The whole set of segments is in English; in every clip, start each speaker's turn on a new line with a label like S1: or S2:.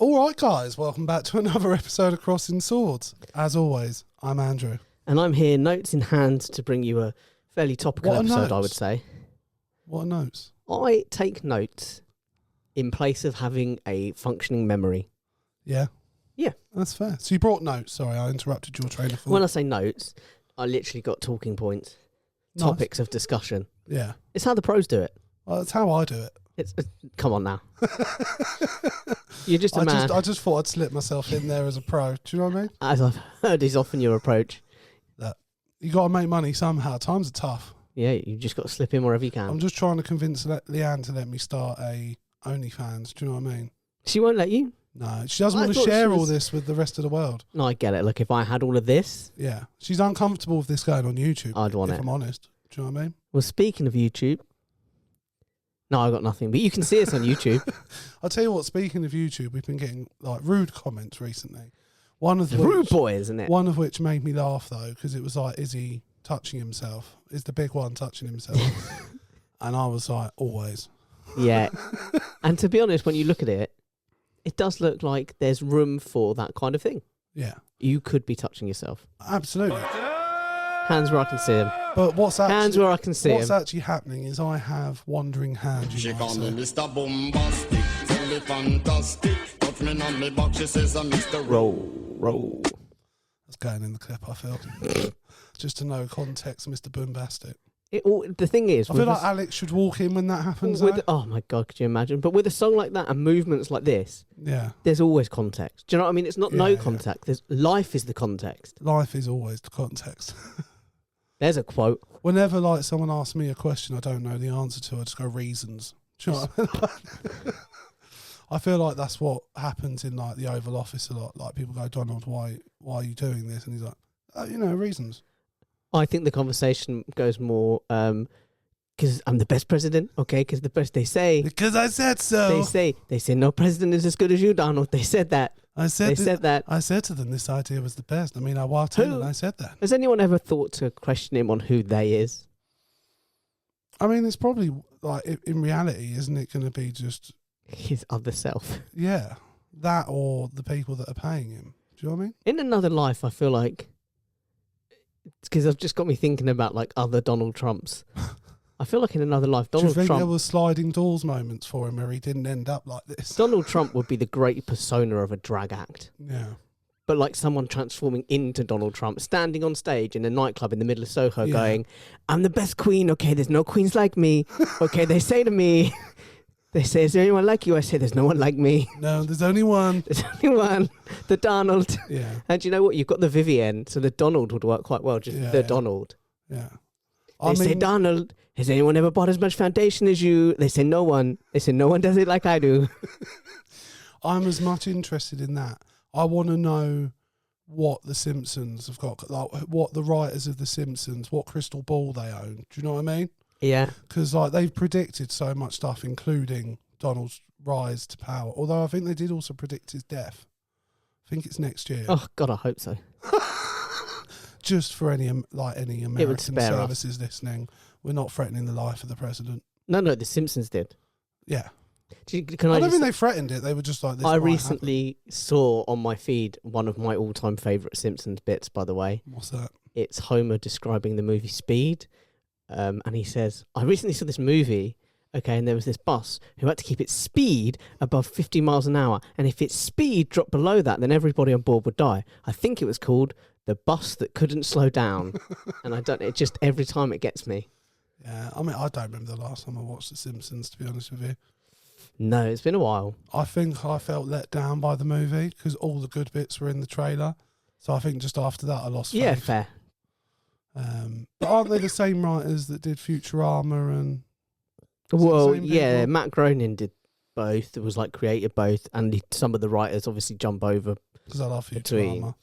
S1: All right, guys, welcome back to another episode of Crossing Swords. As always, I'm Andrew.
S2: And I'm here, notes in hand, to bring you a fairly topical episode, I would say.
S1: What are notes?
S2: I take notes in place of having a functioning memory.
S1: Yeah?
S2: Yeah.
S1: That's fair. So you brought notes. Sorry, I interrupted your train of thought.
S2: When I say notes, I literally got talking points, topics of discussion.
S1: Yeah.
S2: It's how the pros do it.
S1: Well, that's how I do it.
S2: Come on now. You're just a man.
S1: I just thought I'd slip myself in there as a pro. Do you know what I mean?
S2: As I've heard is often your approach.
S1: You got to make money somehow. Times are tough.
S2: Yeah, you just got to slip in wherever you can.
S1: I'm just trying to convince Leanne to let me start a OnlyFans. Do you know what I mean?
S2: She won't let you?
S1: No, she doesn't want to share all this with the rest of the world.
S2: No, I get it. Look, if I had all of this...
S1: Yeah. She's uncomfortable with this going on YouTube.
S2: I'd want it.
S1: If I'm honest. Do you know what I mean?
S2: Well, speaking of YouTube... No, I got nothing. But you can see us on YouTube.
S1: I'll tell you what, speaking of YouTube, we've been getting like rude comments recently. One of
S2: rude boy, isn't it?
S1: One of which made me laugh though, because it was like, is he touching himself? Is the big one touching himself? And I was like, always.
S2: Yeah. And to be honest, when you look at it, it does look like there's room for that kind of thing.
S1: Yeah.
S2: You could be touching yourself.
S1: Absolutely.
S2: Hands where I can see them.
S1: But what's actually,
S2: hands where I can see
S1: what's actually happening is I have wandering hands.
S3: She call me Mr. Bombastic, tell me fantastic. Touch me on me back, she says I'm Mr.
S2: Roll.
S1: That's going in the clip, I feel. Just to know context, Mr. Bombastic.
S2: The thing is...
S1: I feel like Alex should walk in when that happens.
S2: Oh my God, could you imagine? But with a song like that and movements like this,
S1: yeah,
S2: there's always context. Do you know what I mean? It's not context. There's life is the context.
S1: Life is always the context.
S2: There's a quote.
S1: Whenever like someone asks me a question I don't know the answer to, I just go reasons. Do you know what I mean? I feel like that's what happens in like the Oval Office a lot. Like people go, Donald, why are you doing this? And he's like, reasons.
S2: I think the conversation goes more because I'm the best president, okay? Because the best they say.
S1: Because I said so.
S2: They say no president is as good as you, Donald. They said that. I said that.
S1: I said to them this idea was the best. I mean, I walked in and I said that.
S2: Has anyone ever thought to question him on who they is?
S1: I mean, it's probably like in reality, isn't it going to be just
S2: his other self? Yeah,
S1: that or the people that are paying him. Do you know what I mean?
S2: In another life, I feel like. Because I've just got me thinking about like other Donald Trumps. I feel like in another life, Donald Trump...
S1: Do you think there were sliding doors moments for him where he didn't end up like this?
S2: Donald Trump would be the great persona of a drag act.
S1: Yeah.
S2: But like someone transforming into Donald Trump, standing on stage in a nightclub in the middle of Soho going, I'm the best queen, okay, there's no queens like me. Okay, they say to me... They say, is there anyone like you? I say, there's no one like me.
S1: No, there's only one.
S2: There's only one. The Donald.
S1: Yeah.
S2: And you know what? You've got the Vivienne, so the Donald would work quite well. Just Donald.
S1: Yeah.
S2: They say, Donald, has anyone ever bought as much foundation as you? They say, no one. They say, no one does it like I do.
S1: I'm as much interested in that. I want to know what the Simpsons have got, like what the writers of the Simpsons, what crystal ball they own. Do you know what I mean?
S2: Yeah.
S1: Because like they've predicted so much stuff, including Donald's rise to power. Although I think they did also predict his death. I think it's next year.
S2: Oh God, I hope so.
S1: Just for any American services listening, we're not threatening the life of the president.
S2: No, the Simpsons did.
S1: Yeah.
S2: I
S1: don't think they threatened it. They were just like this.
S2: I recently saw on my feed one of my all-time favourite Simpsons bits, by the way.
S1: What's that?
S2: It's Homer describing the movie Speed. And he says, I recently saw this movie, okay, and there was this bus who had to keep its speed above 50 miles an hour. And if its speed dropped below that, then everybody on board would die. I think it was called The Bus That Couldn't Slow Down. And it just, every time it gets me.
S1: Yeah, I mean, I don't remember the last time I watched The Simpsons, to be honest with you.
S2: No, it's been a while.
S1: I think I felt let down by the movie because all the good bits were in the trailer. So I think just after that, I lost faith.
S2: Yeah, fair.
S1: But aren't they the same writers that did Futurama and...
S2: Well, yeah, Matt Groening did both. It was like created both, and some of the writers obviously jump over.
S1: Because I love Futurama.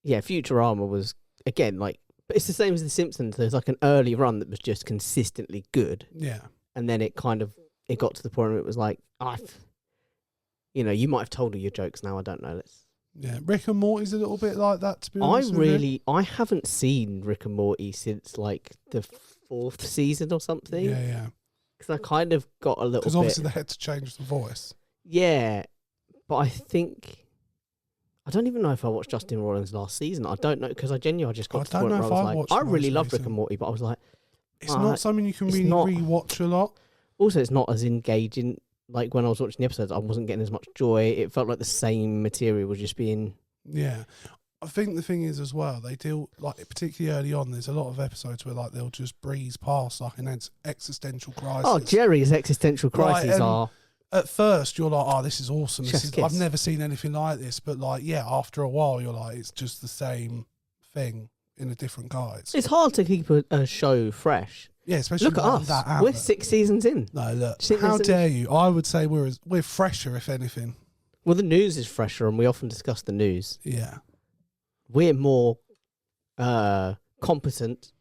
S2: Yeah, Futurama was, again, like... But it's the same as The Simpsons. There's like an early run that was just consistently good.
S1: Yeah.
S2: And then it kind of... It got to the point where it was like... you might have told all your jokes now, I don't know.
S1: Yeah, Rick and Morty's a little bit like that, to be honest with you.
S2: I haven't seen Rick and Morty since like the 4th season or something.
S1: Yeah.
S2: Because I kind of got a little bit...
S1: Because obviously they had to change the voice.
S2: Yeah, But I think I don't even know if I watched Justin Roiland's last season. I don't know because I just got to the point where I was like, I really loved Rick and Morty, but I was like,
S1: it's not something you can really rewatch a lot.
S2: Also, it's not as engaging. Like when I was watching the episodes, I wasn't getting as much joy. It felt like the same material was just being.
S1: Yeah, I think the thing is as well, they deal like particularly early on. There's a lot of episodes where like they'll just breeze past like an existential crisis.
S2: Oh, Jerry's existential crises are.
S1: At first, you're like, "Oh, this is awesome!
S2: Chef's
S1: I've
S2: kiss.
S1: never seen anything like this." But like, yeah, after a while, you're like, "It's just the same thing in a different guise."
S2: It's hard to keep a show fresh.
S1: Yeah, especially
S2: Look at
S1: like
S2: us.
S1: that.
S2: We're 6 seasons in.
S1: No, look. How dare you? I would say we're fresher, if anything.
S2: Well, the news is fresher, and we often discuss the news.
S1: Yeah.
S2: We're more competent.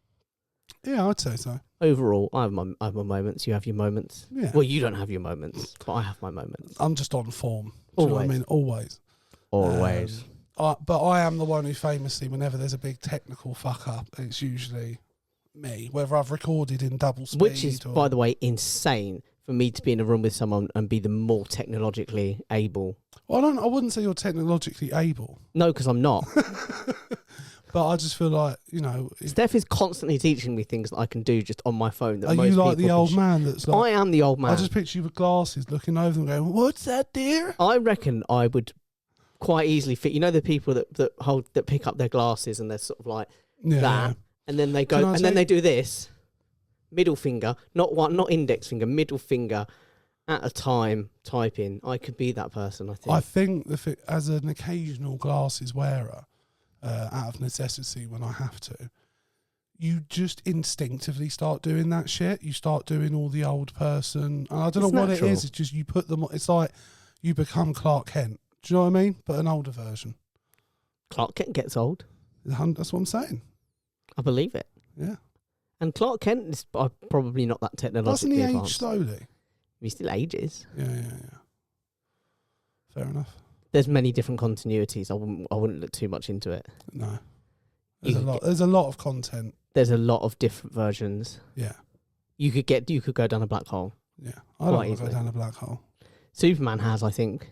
S1: Yeah, I'd say so.
S2: Overall, I have my moments. You have your moments.
S1: Yeah.
S2: Well, you don't have your moments, but I have my moments.
S1: I'm just on form. Do you know what I mean? Always.
S2: Always.
S1: But I am the one who famously, whenever there's a big technical fuck up, it's usually me, whether I've recorded in double speed.
S2: Which is, by the way, insane for me to be in a room with someone and be the more technologically able.
S1: Well, I wouldn't say you're technologically able.
S2: No, because I'm not.
S1: But I just feel like, you know...
S2: Steph is constantly teaching me things that I can do just on my phone. That
S1: Are
S2: most
S1: you like
S2: people
S1: the old man that's like...
S2: I am the old man.
S1: I just picture you with glasses looking over them going, "What's that, dear?"
S2: I reckon I would quite easily fit... You know the people that pick up their glasses and they're sort of like that, and then they go... And then they do this. Middle finger, not index finger, middle finger at a time typing. I could be that person, I think.
S1: I think as an occasional glasses wearer, out of necessity when I have to, you just instinctively start doing that shit. You start doing all the old person. And I don't know what it is. It's just you put them... It's like you become Clark Kent. Do you know what I mean? But an older version.
S2: Clark Kent gets old.
S1: That's what I'm saying.
S2: I believe it.
S1: Yeah.
S2: And Clark Kent is probably not that technologically
S1: Doesn't he
S2: advanced.
S1: age slowly?
S2: He still ages.
S1: Yeah. Fair enough.
S2: There's many different continuities. I wouldn't look too much into it.
S1: No. There's a lot of content.
S2: There's a lot of different versions.
S1: Yeah.
S2: You could go down a black hole.
S1: Yeah. I don't want to go down a black hole.
S2: Superman has, I think,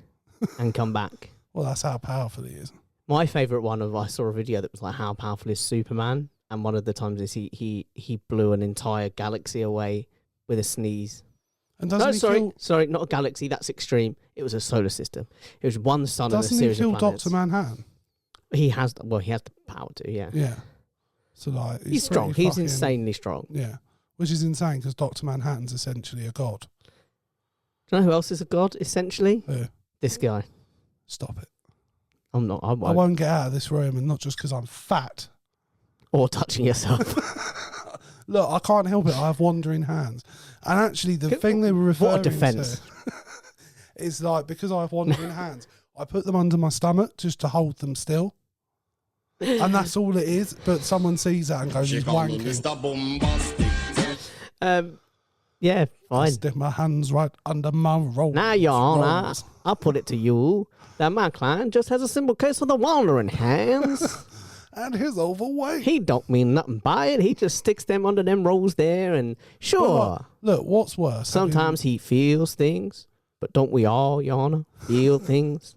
S2: and come back.
S1: Well, that's how powerful he is.
S2: My favourite one I saw a video that was like, how powerful is Superman? And one of the times is he blew an entire galaxy away with a sneeze.
S1: And
S2: sorry, not a galaxy. That's extreme. It was a solar system. It was one sun and a series of planets.
S1: Doesn't he kill Dr. Manhattan?
S2: He has the power to, yeah.
S1: Yeah. So like
S2: he's strong. He's insanely strong.
S1: Yeah, which is insane because Dr. Manhattan's essentially a god.
S2: Do you know who else is a god? Essentially,
S1: Who?
S2: This guy.
S1: Stop it.
S2: I'm not. I
S1: won't get out of this room, and not just because I'm fat
S2: or touching yourself.
S1: Look, I can't help it. I have wandering hands. And actually, the thing they were referring to is like, because I have wandering hands, I put them under my stomach just to hold them still. And that's all it is. But someone sees that and goes, he's wanking.
S2: Yeah, fine.
S1: I stick my hands right under my rolls.
S2: Now, Your Honour, I'll put it to you that my client just has a simple case of the wandering hands.
S1: And he's overweight.
S2: He don't mean nothing by it. He just sticks them under them rolls there and sure.
S1: Look, what's worse?
S2: Sometimes he feels things, but don't we all, Your Honour, feel things?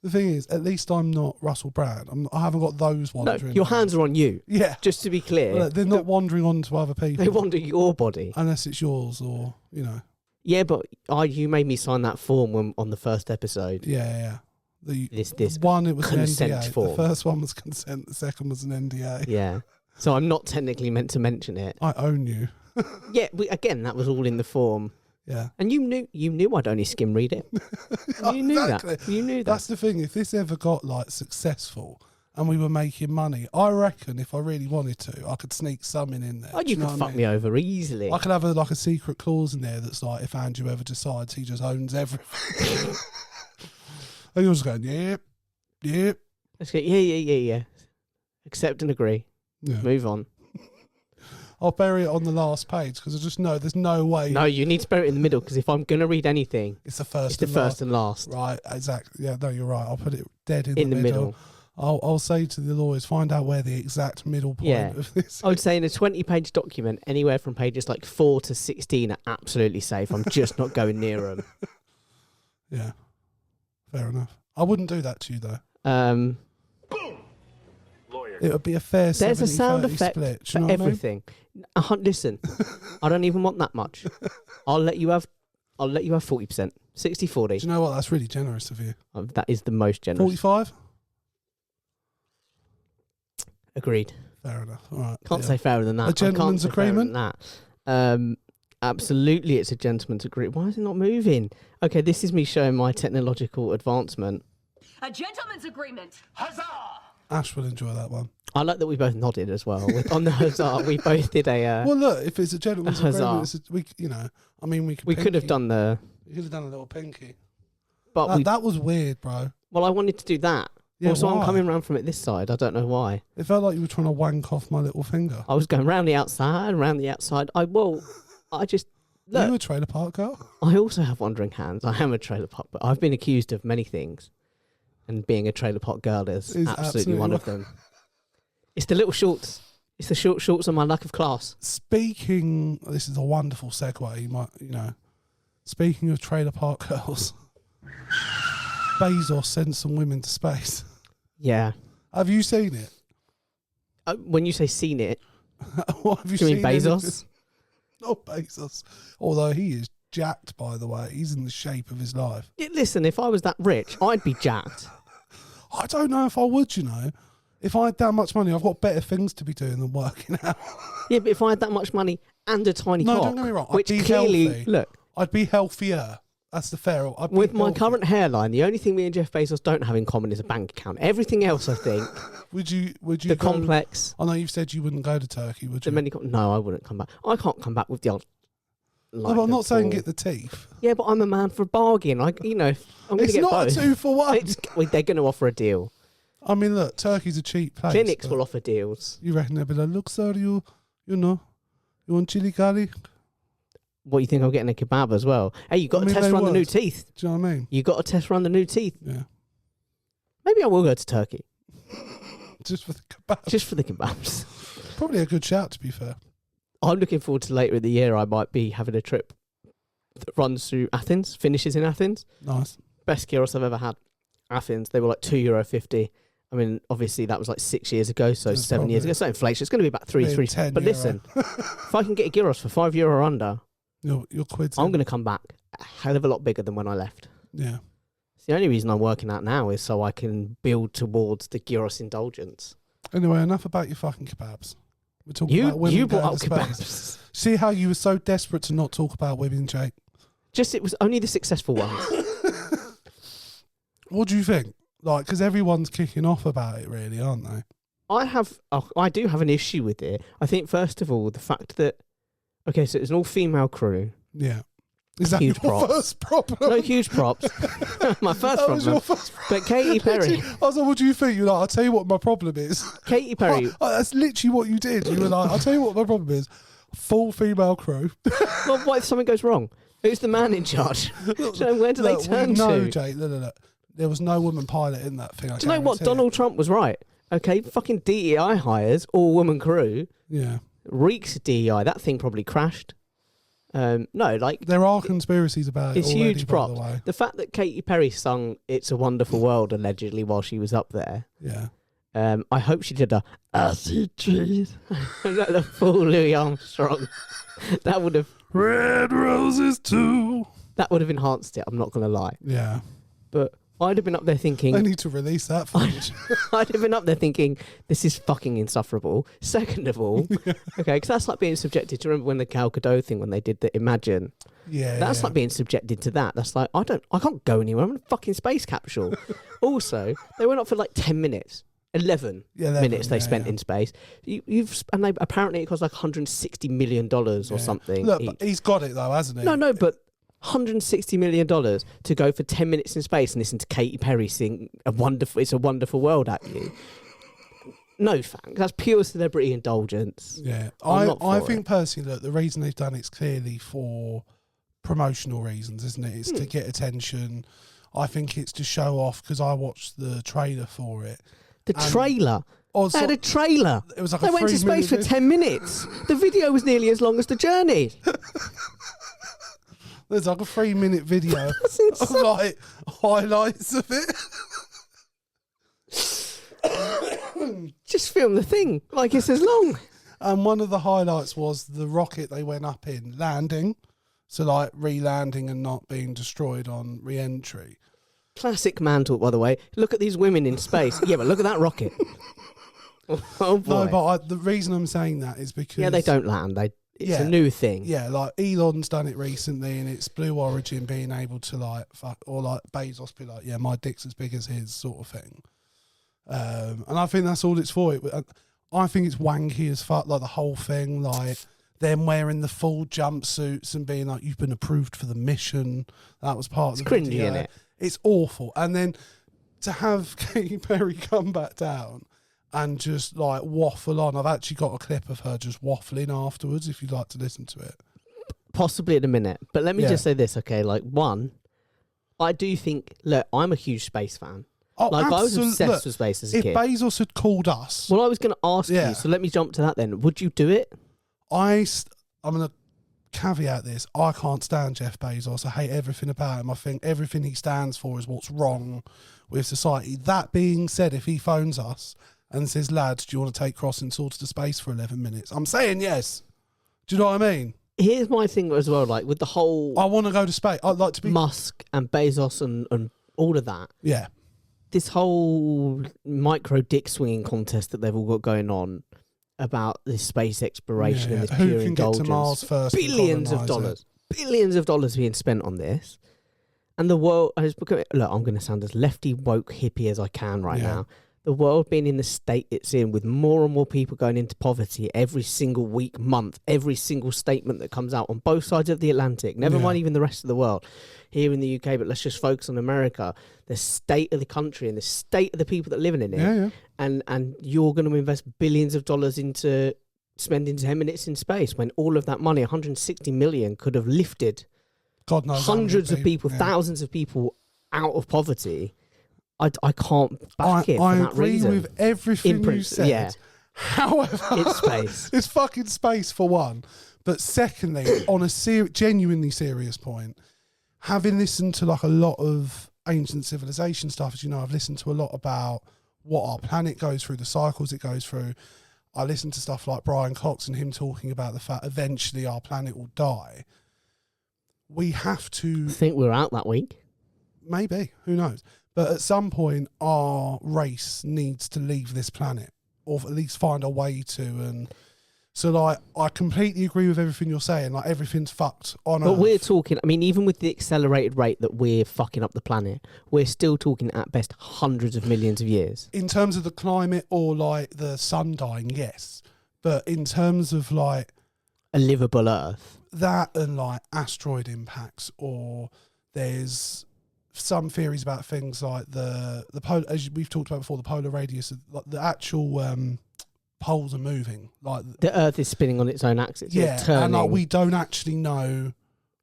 S1: The thing is, at least I'm not Russell Brand. I haven't got those wandering.
S2: No, your hands are on you.
S1: Yeah.
S2: Just to be clear.
S1: Well, they're not wandering on to other people.
S2: They wander your body.
S1: Unless it's yours or, you know.
S2: Yeah, but you made me sign that form on the first episode.
S1: Yeah.
S2: This
S1: one, it was
S2: consent
S1: an NDA.
S2: form.
S1: The first one was consent. The second was an NDA.
S2: Yeah. So I'm not technically meant to mention it.
S1: I own you.
S2: Yeah, again, that was all in the form.
S1: Yeah.
S2: And you knew I'd only skim read it. You knew that. You knew that.
S1: That's the thing. If this ever got like successful and we were making money, I reckon if I really wanted to, I could sneak something in there.
S2: Oh, you could fuck me over easily.
S1: I could have a secret clause in there that's like, if Andrew ever decides he just owns everything. And you're just going, yep.
S2: Let's go, yeah. Accept and agree.
S1: Yeah.
S2: Move on.
S1: I'll bury it on the last page because I just know there's no way.
S2: No, you need to bury it in the middle because if I'm going to read anything,
S1: it's the first.
S2: It's the first and last.
S1: Right, exactly. Yeah, no, you're right. I'll put it dead in the middle.
S2: middle.
S1: I'll say to the lawyers, find out where the exact middle point of this is.
S2: I would say in a 20-page document, anywhere from pages like 4 to 16 are absolutely safe. I'm just not going near them.
S1: Yeah. Fair enough. I wouldn't do that to you though.
S3: Lawyer.
S1: It would be a fair.
S2: There's a sound
S1: 70-30
S2: effect
S1: split. Do
S2: for
S1: you know what I mean?
S2: everything. Listen, I don't even want that much. I'll let you have 40%. 60-40.
S1: Do you know what? That's really generous of you.
S2: That is the most generous.
S1: 45.
S2: Agreed.
S1: Fair enough. All right.
S2: Can't say fairer than that.
S1: A gentleman's
S2: I can't say fairer
S1: agreement?
S2: than that. Absolutely, it's a gentleman's agreement. Why is it not moving? Okay, this is me showing my technological advancement.
S4: A gentleman's agreement.
S3: Huzzah!
S1: Ash will enjoy that one.
S2: I like that we both nodded as well. On the huzzah, we both did a...
S1: Well, look, if it's a gentleman's
S2: huzzah.
S1: agreement, we
S2: we could have done the...
S1: We could have done a little pinky.
S2: But
S1: That was weird, bro.
S2: well, I wanted to do that.
S1: Yeah,
S2: also, I'm
S1: why?
S2: coming round from it this side. I don't know why.
S1: It felt like you were trying to wank off my little finger.
S2: I was going round the outside, round the outside. I just...
S1: Are you
S2: Look,
S1: a trailer park girl?
S2: I also have wandering hands. I am a trailer park, but I've been accused of many things. And being a trailer park girl is absolutely one of them. It's the little shorts. It's the short shorts and my lack of class.
S1: Speaking, this is a wonderful segue. Speaking of trailer park girls, Bezos sent some women to space.
S2: Yeah.
S1: Have you seen it?
S2: When you say seen it,
S1: What have you
S2: do you
S1: seen?
S2: mean Bezos?
S1: anything? Not Bezos. Although he is jacked, by the way. He's in the shape of his life.
S2: Yeah, listen, if I was that rich, I'd be jacked.
S1: I don't know if I would, If I had that much money, I've got better things to be doing than working out.
S2: Yeah, but if I had that much money and a tiny
S1: No,
S2: cock,
S1: don't get me wrong. I'd
S2: which
S1: be
S2: clearly,
S1: healthy.
S2: look,
S1: I'd be healthier. That's the fair. I'd be
S2: with my
S1: healthy.
S2: current hairline, the only thing me and Jeff Bezos don't have in common is a bank account. Everything else, I think,
S1: Would you
S2: the
S1: go-
S2: complex,
S1: I know you've said you wouldn't go to Turkey, would
S2: the
S1: you?
S2: many. No, I wouldn't come back. I can't come back with the old.
S1: No, but I'm not saying get the teeth.
S2: Yeah, but I'm a man for a bargain. I'm going to
S1: It's
S2: get
S1: not
S2: both.
S1: a 2-for-1.
S2: They're going to offer a deal.
S1: I mean, look, Turkey's a cheap place.
S2: Clinics
S1: but
S2: will offer deals.
S1: You reckon they'll be like, look, sir, you want chili curry?
S2: What, you think I'm getting a kebab as well? Hey, you got
S1: I mean,
S2: to test
S1: they
S2: run the new
S1: would.
S2: teeth.
S1: Do you know what I mean?
S2: You got to test run the new teeth.
S1: Yeah.
S2: Maybe I will go to Turkey
S1: Just for the kebab.
S2: just for the kebabs.
S1: Probably a good shout, to be fair.
S2: I'm looking forward to later in the year. I might be having a trip that runs through Athens, finishes in Athens.
S1: Nice.
S2: Best gyros I've ever had. Athens, they were like €2.50. I mean, obviously that was like 6 years ago, so
S1: That's
S2: 7 years
S1: probably-
S2: ago. So inflation, it's going to be about
S1: Being
S2: 3.
S1: 10
S2: But
S1: euro.
S2: listen, if I can get a gyros for €5 or under,
S1: Your quid's
S2: I'm
S1: in.
S2: going to come back a hell of a lot bigger than when I left.
S1: Yeah.
S2: It's the only reason I'm working out now is so I can build towards the gyros indulgence.
S1: Anyway, enough about your fucking kebabs. We're talking about women
S2: You brought
S1: going
S2: up
S1: to space.
S2: kebabs.
S1: See how you were so desperate to not talk about women, Jake?
S2: Just it was only the successful ones.
S1: What do you think? Like, because everyone's kicking off about it, really, aren't they?
S2: I do have an issue with it. I think first of all the fact that so it's an all-female crew.
S1: Yeah. Is that
S2: Huge
S1: your
S2: props.
S1: first problem?
S2: No huge props. My first
S1: That was
S2: problem.
S1: your first problem.
S2: But Katy Perry.
S1: I was like, what do you think? You're like, I'll tell you what my problem is.
S2: Katy Perry.
S1: That's literally what you did. You were like, I'll tell you what my problem is. Full female crew.
S2: Well, what if something goes wrong? Who's the man in charge? So where do they
S1: Look,
S2: turn
S1: no,
S2: to?
S1: Jake, look. There was no woman pilot in that thing.
S2: Do you know what?
S1: guarantee it.
S2: Donald Trump was right. Okay, fucking DEI hires, all-woman crew,
S1: Yeah.
S2: reeks of DEI. That thing probably crashed. No, like,
S1: There are conspiracies about it.
S2: it's
S1: already,
S2: huge
S1: by
S2: props.
S1: the way.
S2: The fact that Katy Perry sung "It's a Wonderful World" allegedly while she was up there.
S1: Yeah.
S2: I hope she did a acid trees. Like the full Louis Armstrong. That would have
S1: Red roses too.
S2: enhanced it. I'm not gonna lie,
S1: Yeah.
S2: but I'd have been up there
S1: They
S2: thinking.
S1: need to release that footage.
S2: I'd have been up there thinking this is fucking insufferable. Second of all, okay, because that's like being subjected to. Remember when the Gal Gadot thing when they did the Imagine?
S1: Yeah.
S2: That's
S1: yeah.
S2: like being subjected to that. That's like I can't go anywhere. I'm in a fucking space capsule. Also, they went up for like 10 minutes. 11 minutes they spent in space. And they apparently it cost like $160 million or something.
S1: Look, but he's got it though, hasn't he?
S2: No, but $160 million to go for 10 minutes in space and listen to Katy Perry sing "It's a Wonderful World" at you. No thanks. That's pure celebrity indulgence.
S1: Yeah,
S2: I'm not
S1: I
S2: for
S1: think
S2: it.
S1: personally that the reason they've done it's clearly for promotional reasons, isn't it? It's to get attention. I think it's to show off because I watched the trailer for it.
S2: The trailer.
S1: Also,
S2: They had a trailer.
S1: it was like
S2: They
S1: a
S2: went to
S1: 3
S2: space for
S1: minute
S2: 10 minutes. The video was nearly as long as the journey.
S1: There's like a 3-minute video
S2: That's
S1: of
S2: insane.
S1: like highlights of it.
S2: Just film the thing like it's as long.
S1: And one of the highlights was the rocket they went up in landing. So, like, re-landing and not being destroyed on re-entry.
S2: Classic man talk, by the way. Look at these women in space. Yeah, but look at that rocket. Oh, boy.
S1: No, but the reason I'm saying that is because...
S2: Yeah, they don't land. It's a new thing.
S1: Yeah, like, Elon's done it recently, and it's Blue Origin being able to, like, or, like, Bezos be like, yeah, my dick's as big as his sort of thing. And I think that's all it's for. I think it's wanky as fuck, like, the whole thing, like... Them wearing the full jumpsuits and being like, you've been approved for the mission. That was part of the
S2: cringy,
S1: video.
S2: innit?
S1: It's awful. And then to have Katy Perry come back down and just like waffle on. I've actually got a clip of her just waffling afterwards if you'd like to listen to it.
S2: Possibly in a minute. But let me just say this, okay? Like, one, I do think, look, I'm a huge space fan.
S1: Oh,
S2: like, I was obsessed
S1: look,
S2: with space as a kid.
S1: If Bezos had called us...
S2: Well, I was going to ask you, so let me jump to that then. Would you do it?
S1: I'm going to caveat this. I can't stand Jeff Bezos. I hate everything about him. I think everything he stands for is what's wrong with society. That being said, if he phones us and says, lads, do you want to take CrossingSwords to space for 11 minutes? I'm saying yes. Do you know what I mean?
S2: Here's my thing as well, like with the whole...
S1: I want to go to space. I'd like to be...
S2: Musk and Bezos and all of that.
S1: Yeah.
S2: This whole micro dick swinging contest that they've all got going on about this space exploration and this
S1: Who
S2: pure
S1: can
S2: indulgence.
S1: get to Mars first?
S2: Billions of dollars being spent on this. And the world has become... Look, I'm going to sound as lefty, woke, hippie as I can right now. The world being in the state it's in, with more and more people going into poverty every single week, month, every single statement that comes out on both sides of the Atlantic, never mind even the rest of the world, here in the UK, but let's just focus on America, the state of the country and the state of the people that live in it. And you're going to invest billions of dollars into spending 10 minutes in space when all of that money, 160 million, could have lifted
S1: God knows
S2: hundreds of people, thousands of people out of poverty. I can't back it for that reason.
S1: I agree with everything you said.
S2: Yeah.
S1: However,
S2: it's space.
S1: It's fucking space for one. But secondly, on a genuinely serious point, having listened to like a lot of ancient civilization stuff, as you know, I've listened to a lot about what our planet goes through, the cycles it goes through. I listened to stuff like Brian Cox and him talking about the fact eventually our planet will die. We have to...
S2: I think we're out that week.
S1: Maybe. Who knows? But at some point, our race needs to leave this planet, or at least find a way to. And so, like, I completely agree with everything you're saying. Like, everything's fucked on Earth.
S2: But we're talking, I mean, even with the accelerated rate that we're fucking up the planet, we're still talking at best hundreds of millions of years.
S1: In terms of the climate or, like, the sun dying, yes. But in terms of, like...
S2: a livable Earth.
S1: That and, like, asteroid impacts, or there's... some theories about things like the polar, as we've talked about before, the polar radius, like the actual poles are moving. Like
S2: the Earth is spinning on its own axis.
S1: Yeah,
S2: turning.
S1: and like we don't actually know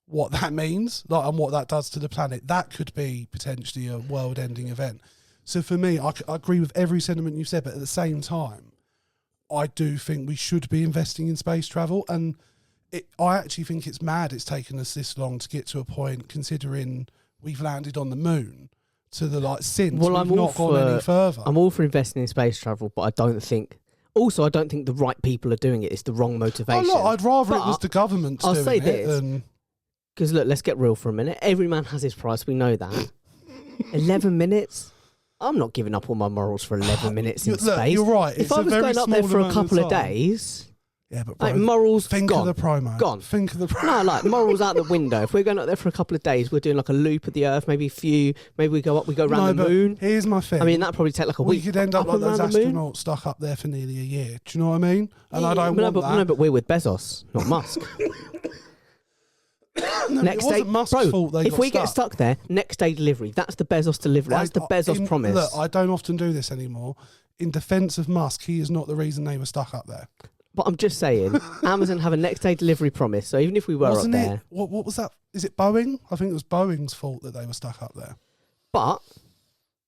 S1: what that means, like, and what that does to the planet. That could be potentially a world-ending event. So for me, I agree with every sentiment you said, but at the same time, I do think we should be investing in space travel, and I actually think it's mad it's taken us this long to get to a point, considering we've landed on the moon to the since.
S2: Well,
S1: we've not gone any further.
S2: I'm all for investing in space travel, but I don't think the right people are doing it. It's the wrong motivation.
S1: Oh, look, I'd rather it was the government doing it.
S2: I'll say this, because look, let's get real for a minute. Every man has his price. We know that. 11 minutes. I'm not giving up all my morals for 11 minutes in space.
S1: You're right.
S2: If I was going up there for a couple of days...
S1: Yeah, but bro,
S2: morals
S1: think
S2: gone.
S1: of the promo.
S2: Gone.
S1: Think of the promo.
S2: No, morals out the window. If we're going up there for a couple of days, we're doing like a loop of the Earth, maybe we go up, we go around the moon.
S1: Here's my thing.
S2: I mean, that'd probably take like a week.
S1: We could end up like those astronauts stuck up there for nearly a year. Do you know what I mean? And I don't want that.
S2: No, but we're with Bezos, not Musk.
S1: Next day, Musk's fault they
S2: if we get stuck there, next day delivery. That's the Bezos delivery. That's the Bezos promise.
S1: Look, I don't often do this anymore. In defence of Musk, he is not the reason they were stuck up there.
S2: But I'm just saying, Amazon have a next day delivery promise. So even if we were up there,
S1: what was that? Is it Boeing? I think it was Boeing's fault that they were stuck up there.
S2: But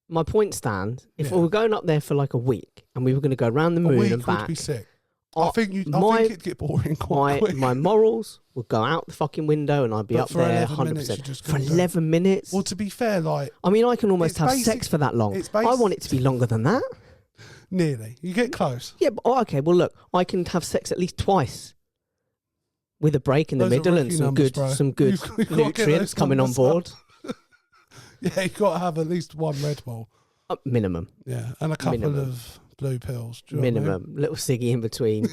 S2: my point stands: if we were going up there for like a week and we were going to go around the moon and back,
S1: would be sick. I think it'd get boring quite quick.
S2: My morals would go out the fucking window, and I'd be up there 100%. For 11 minutes?
S1: Well, to be fair, like...
S2: I mean, I can almost have sex for that long. I want it to be longer than that.
S1: Nearly. You get close.
S2: Yeah, but okay, well, look, I can have sex at least twice. With a break in the
S1: Those
S2: middle and some
S1: numbers,
S2: good
S1: You've
S2: nutrients coming on board.
S1: Yeah, you've got to have at least one Red Bull.
S2: Minimum.
S1: Yeah, and a couple of blue pills. Do you know
S2: Minimum.
S1: what I mean?
S2: Little ciggy in between.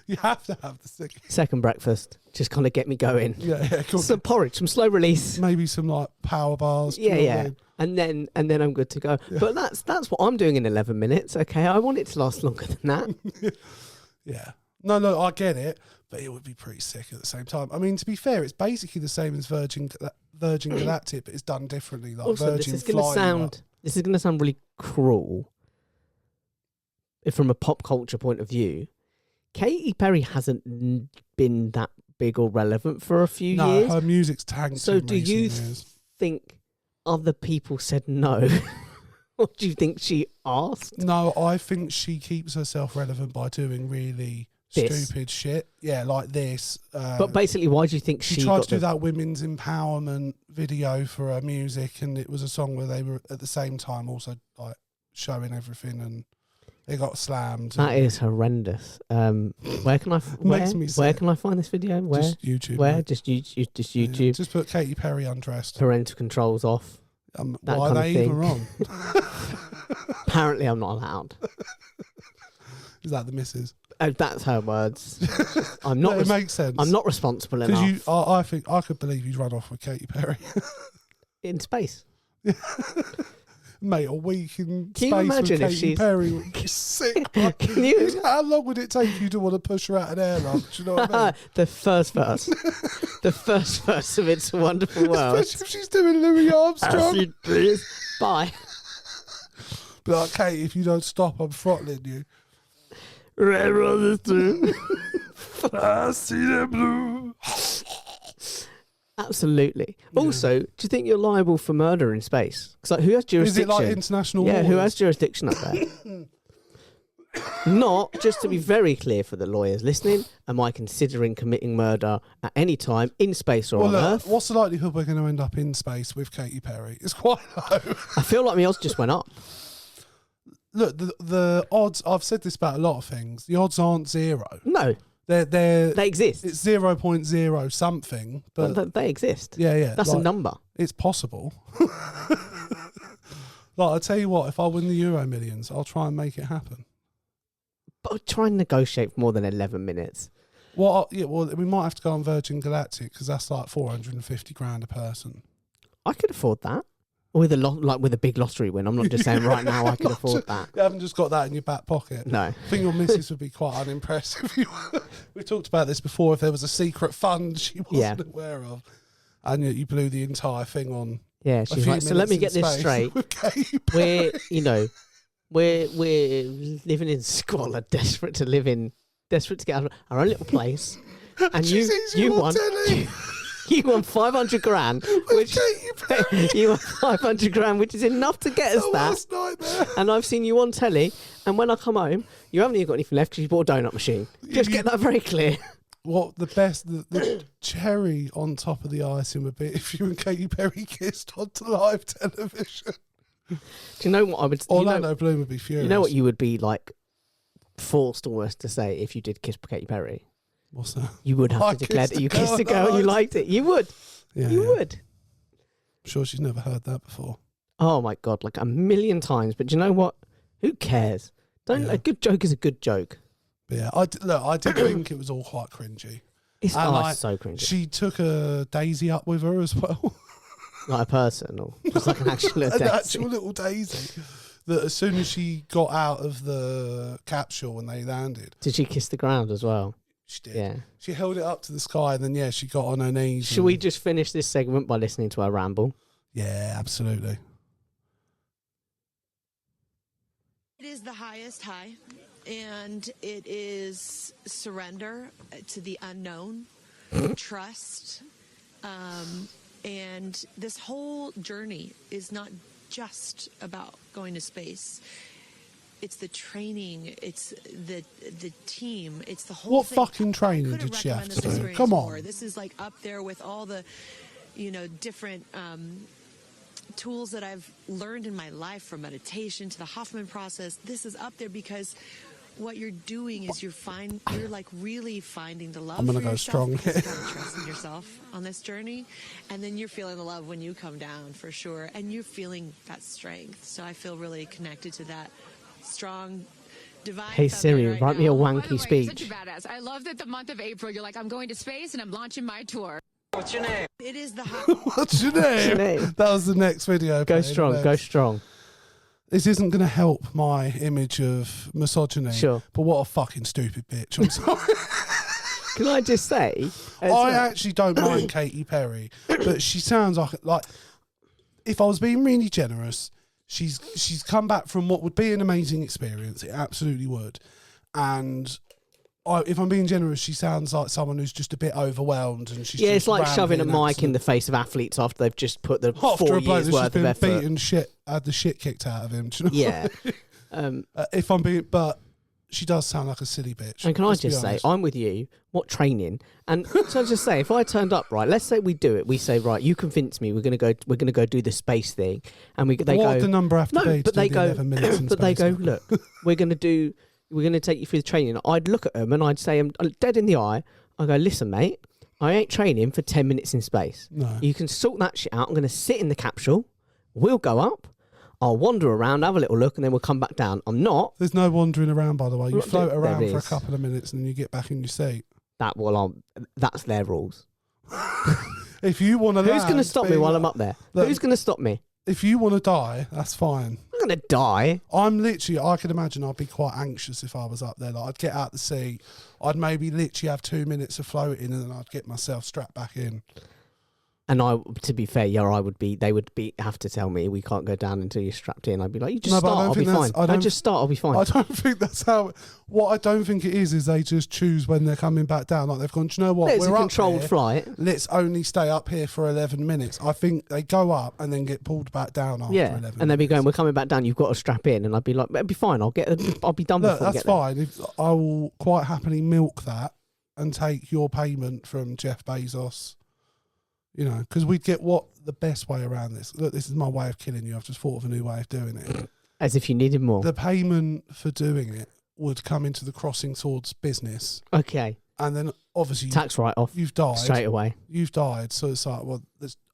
S1: You have to have the ciggy.
S2: Second breakfast. Just kind of get me going.
S1: Yeah. Cool.
S2: Some porridge, some slow release.
S1: Maybe some like power bars. Do you know what I mean?
S2: And then I'm good to go. Yeah. But that's what I'm doing in 11 minutes. Okay, I want it to last longer than that.
S1: Yeah. No, I get it, but it would be pretty sick at the same time. I mean, to be fair, it's basically the same as Virgin Galactic, but it's done differently. Like
S2: also,
S1: Virgin
S2: this is going to sound really cruel. If from a pop culture point of view, Katy Perry hasn't been that big or relevant for a few years.
S1: No, her music's tanked.
S2: So do you think other people said no? Or do you think she asked?
S1: No, I think she keeps herself relevant by doing really stupid shit. Yeah, like this.
S2: But basically, why do you think she
S1: tried to do that women's empowerment video for her music, and it was a song where they were at the same time also like showing everything, and they got slammed.
S2: That is horrendous. Where can I find this video? Where?
S1: Just YouTube.
S2: Where?
S1: Mate.
S2: Just YouTube.
S1: Yeah, just put Katy Perry undressed.
S2: Parental controls off.
S1: Why are they even on?
S2: Apparently, I'm not allowed.
S1: Is that the missus?
S2: That's her words. I'm not.
S1: It makes sense.
S2: I'm not responsible enough.
S1: I think I could believe you'd run off with Katy Perry
S2: In space.
S1: Mate, a week in
S2: Can
S1: space
S2: you imagine
S1: with
S2: if
S1: Katy
S2: she's
S1: Perry would be sick.
S2: Can you?
S1: How long would it take you to want to push her out an airlock? Do you know what I mean?
S2: The first verse. The first verse of It's a Wonderful World.
S1: Especially if she's doing Louis Armstrong.
S2: Acid, please. Bye.
S1: Be like, Kate, if you don't stop, I'm throttling you.
S2: Red roses too.
S1: I see them blue.
S2: Absolutely. Yeah. Also, do you think you're liable for murder in space? Because who has jurisdiction?
S1: Is it like international
S2: waters?
S1: Yeah,
S2: who has jurisdiction up there? Not, just to be very clear for the lawyers listening, am I considering committing murder at any time in space or on Earth?
S1: What's the likelihood we're going to end up in space with Katy Perry? It's quite low.
S2: I feel like my odds just went up.
S1: Look, the odds, I've said this about a lot of things, the odds aren't zero.
S2: No. They exist.
S1: It's 0.0 something. But
S2: they exist.
S1: Yeah.
S2: That's a number.
S1: It's possible. Like, I tell you what, if I win the Euro Millions, I'll try and make it happen.
S2: But try and negotiate for more than 11 minutes.
S1: Well, we might have to go on Virgin Galactic because that's like 450 grand a person.
S2: I could afford that. With a big lottery win. I'm not just saying right now I can afford that.
S1: You haven't just got that in your back pocket.
S2: No.
S1: I think your missus would be quite unimpressed if you we talked about this before, if there was a secret fund she wasn't aware of and you blew the entire thing on.
S2: Yeah, she's like, so let me get this straight. We're living in squalor, desperate to get out of our own little place. And you won 500 grand, which you won 500 grand, which is enough to get us that. And I've seen you on telly, and when I come home, you haven't even got anything left because you bought a donut machine. Just get that very clear.
S1: What the cherry on top of the icing would be if you and Katy Perry kissed onto live television.
S2: Do you know what I would?
S1: Orlando Bloom would be furious.
S2: You know what you would be like forced almost to say if you did kiss Katy Perry?
S1: What's that?
S2: You would have to declare that you kissed a girl and you liked it. You would. Yeah, you would.
S1: I'm sure she's never heard that before.
S2: Oh my God, like 1,000,000 times. But do you know what? Who cares? A good joke is a good joke.
S1: But yeah, I did think it was all quite cringy.
S2: It's so cringy.
S1: She took a daisy up with her as well.
S2: Like a person, or just like an actual little daisy?
S1: An actual little daisy. That as soon as she got out of the capsule when they landed.
S2: Did she kiss the ground as well?
S1: She did.
S2: Yeah.
S1: She held it up to the sky and then, she got on her knees.
S2: Should we just finish this segment by listening to our ramble?
S1: Yeah, absolutely.
S5: It is the highest high, and it is surrender to the unknown, trust, and this whole journey is not just about going to space. it's the training, it's the team, it's the whole
S1: What
S5: thing.
S1: fucking training
S5: Couldn't
S1: did she have
S5: recommend
S1: to
S5: this
S1: do?
S5: experience
S1: Come
S5: more.
S1: on.
S5: This is like up there with all the, different tools that I've learned in my life, from meditation to the Hoffman process. This is up there because what you're doing is you're like really finding the love.
S1: I'm gonna
S5: for
S1: go
S5: yourself,
S1: strong
S5: because
S1: here.
S5: you gotta trust in yourself on this journey, and then you're feeling the love when you come down, for sure, and you're feeling that strength. So I feel really connected to that strong divine.
S2: Hey
S5: feminine
S2: Siri,
S5: right
S2: write me a
S5: now.
S6: By the
S2: wanky
S6: way,
S2: speech.
S6: You're such a badass. I love that the month of April, you're like, I'm going to space and I'm launching my tour.
S5: It is the hot.
S1: What's your name?
S2: name?
S1: That was the next video.
S2: Go
S1: playing
S2: strong,
S1: next.
S2: go strong.
S1: This isn't going to help my image of misogyny.
S2: Sure.
S1: But what a fucking stupid bitch. I'm sorry.
S2: Can I just say?
S1: I actually don't mind Katy Perry, but she sounds like if I was being really generous, she's come back from what would be an amazing experience. It absolutely would. And if I'm being generous, she sounds like someone who's just a bit overwhelmed, and she's
S2: Yeah,
S1: just
S2: it's like shoving a
S1: rambling
S2: mic in the face of athletes after they've just put the
S1: after
S2: 4
S1: a bloke
S2: years
S1: that's
S2: worth
S1: just
S2: of
S1: been
S2: effort.
S1: beaten shit, had the shit kicked out of him. Do you know?
S2: Yeah.
S1: If I'm being, but she does sound like a silly bitch.
S2: And can I
S1: let's be
S2: just say,
S1: honest.
S2: I'm with you. What training? And so I just say, if I turned up, right, let's say we do it. We say, right, you convince me. We're gonna go do the space thing, and they
S1: what
S2: go.
S1: would the number have to be?
S2: But
S1: to
S2: they
S1: do
S2: go.
S1: the 11 minutes in
S2: But they
S1: space?
S2: go. Look, we're gonna take you through the training. I'd look at them and I'd say, I'm dead in the eye. I go, listen, mate, I ain't training for 10 minutes in space.
S1: No.
S2: You can sort that shit out. I'm gonna sit in the capsule. We'll go up. I'll wander around, have a little look, and then we'll come back down. I'm not.
S1: There's no wandering around, by the way. You
S2: Well,
S1: float
S2: there
S1: around for a
S2: is.
S1: couple of minutes and then you get back in your seat.
S2: That's their rules.
S1: If you want to,
S2: Who's going to stop me while I'm up there?
S1: Look,
S2: Who's going to stop me?
S1: If you want to die, that's fine.
S2: I'm going to die.
S1: I could imagine I'd be quite anxious if I was up there. Like, I'd get out the seat, I'd maybe literally have 2 minutes of floating, and then I'd get myself strapped back in.
S2: And to be fair, they would have to tell me we can't go down until you're strapped in. I'd be like, you just
S1: No, but I
S2: start,
S1: don't
S2: I'll be
S1: think
S2: fine.
S1: that's-
S2: I just start, I'll be fine.
S1: I don't think that's how. What I don't think it is they just choose when they're coming back down. Like, they've gone, do you know what?
S2: It's a
S1: We're up
S2: controlled
S1: here.
S2: flight.
S1: Let's only stay up here for 11 minutes. I think they go up and then get pulled back down after
S2: Yeah,
S1: 11 minutes.
S2: and they'd be going, we're coming back down, you've got to strap in. And I'd be like, it'll be fine, I'll be done
S1: Look,
S2: before I
S1: that's
S2: get there.
S1: fine. I will quite happily milk that and take your payment from Jeff Bezos. You know, because we'd get the best way around this. Look, this is my way of killing you. I've just thought of a new way of doing it.
S2: As if you needed more.
S1: The payment for doing it would come into the CrossingSwords business.
S2: Okay.
S1: And then obviously
S2: Tax write-off
S1: you've died.
S2: straight away.
S1: You've died. So it's like, well,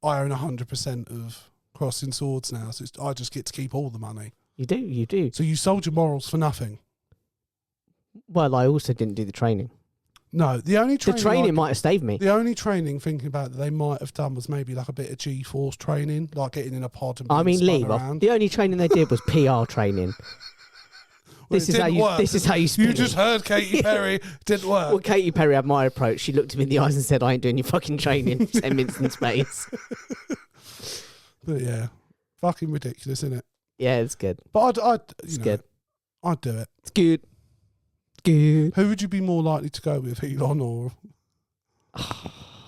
S1: I own 100% of CrossingSwords now. So I just get to keep all the money.
S2: You do.
S1: So you sold your morals for nothing.
S2: Well, I also didn't do the training.
S1: No, the only
S2: The training might have saved me.
S1: The only training thinking about that they might have done was maybe like a bit of G-force training, like getting in a pod and being spun
S2: leave off.
S1: around.
S2: The only training they did was PR training.
S1: Well,
S2: This
S1: it
S2: is how
S1: didn't
S2: you.
S1: work.
S2: This is how you spin
S1: You
S2: it.
S1: just heard Katy Perry. Didn't work.
S2: Well, Katy Perry had my approach. She looked me in the eyes and said, "I ain't doing your fucking training. 10 minutes in space."
S1: But yeah, fucking ridiculous, isn't it?
S2: Yeah, it's good.
S1: But
S2: It's good.
S1: I'd do it.
S2: It's good. Good.
S1: Who would you be more likely to go with, Elon or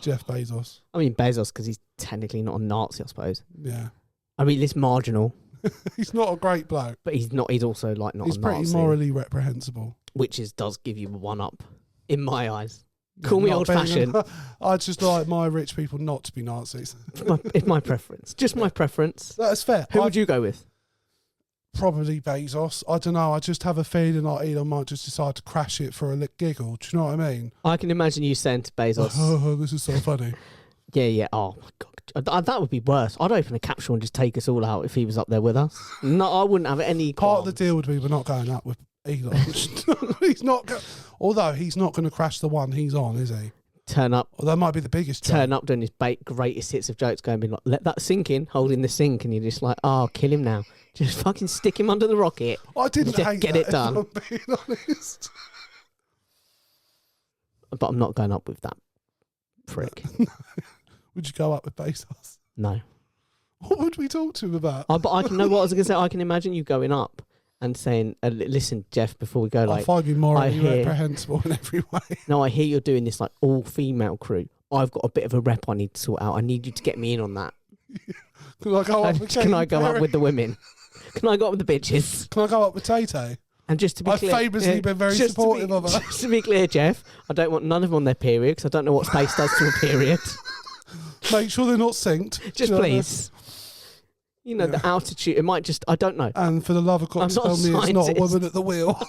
S1: Jeff Bezos?
S2: I mean, Bezos, because he's technically not a Nazi, I suppose.
S1: Yeah,
S2: I mean, it's marginal,
S1: he's not a great bloke.
S2: but he's not. He's also like not
S1: He's
S2: a
S1: pretty
S2: Nazi,
S1: morally reprehensible.
S2: which does give you a one up in my eyes. Call
S1: Yeah,
S2: me
S1: not
S2: old
S1: being
S2: fashioned.
S1: I'd just like my rich people not to be Nazis.
S2: It's my preference. Just my preference.
S1: That's fair.
S2: Who would you go with?
S1: Probably Bezos. I don't know. I just have a feeling like Elon might just decide to crash it for a giggle. Do you know what I mean?
S2: I can imagine you saying to Bezos,
S1: Oh, this is so funny.
S2: yeah. Oh my god, that would be worse. I'd open a capsule and just take us all out if he was up there with us. No, I wouldn't have any.
S1: Part of the deal would be we're not going up with Elon. He's not. Although he's not going to crash the one he's on, is he?
S2: Turn up.
S1: Well, that might be the biggest.
S2: Turn up doing his greatest hits of jokes, going, being like, let that sink in, holding the sink, and you're just like, oh, kill him now. Just fucking stick him under the rocket.
S1: I didn't
S2: Just
S1: hate
S2: get
S1: that,
S2: it done.
S1: if I'm being honest.
S2: But I'm not going up with that prick.
S1: Would you go up with Bezos?
S2: No.
S1: What would we talk to him about?
S2: But I can know what I was going to say. I can imagine you going up and saying, listen, Jeff, before we go,
S1: I
S2: like,
S1: find you morally
S2: I hear-
S1: reprehensible in every way.
S2: no, I hear you're doing this like all-female crew. I've got a bit of a rep I need to sort out. I need you to get me in on that.
S1: Can I go up with
S2: Can I
S1: Katy
S2: go up
S1: Perry?
S2: with the women? Can I go up with the bitches?
S1: Can I go up with Tay Tay?
S2: And just to be
S1: I've
S2: clear,
S1: famously been very
S2: just
S1: supportive of her.
S2: Just to be clear, Jeff, I don't want none of them on their period because I don't know what space does to a period.
S1: Make sure they're not synced.
S2: Just please. You know, the altitude, it might just, I don't know.
S1: And for the love of God,
S2: I'm
S1: tell
S2: not
S1: me
S2: a
S1: it's not a
S2: scientist.
S1: woman at the wheel.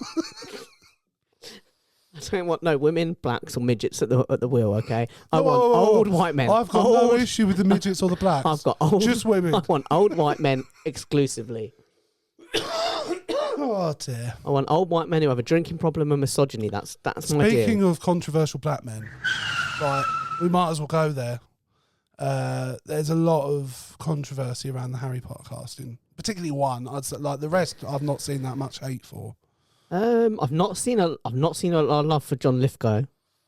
S2: I don't want no women, blacks, or midgets at the wheel. Okay, I want
S1: Whoa.
S2: old white men.
S1: I've got no issue with the midgets or the blacks.
S2: I've got old,
S1: just women.
S2: I want old white men exclusively.
S1: Oh dear.
S2: I want old white men who have a drinking problem and misogyny. That's my deal.
S1: Speaking of controversial black men, right, we might as well go there. There's a lot of controversy around the Harry Potter casting, particularly one. I'd say, like the rest, I've not seen that much hate for.
S2: I've not seen a lot of love for John Lithgow.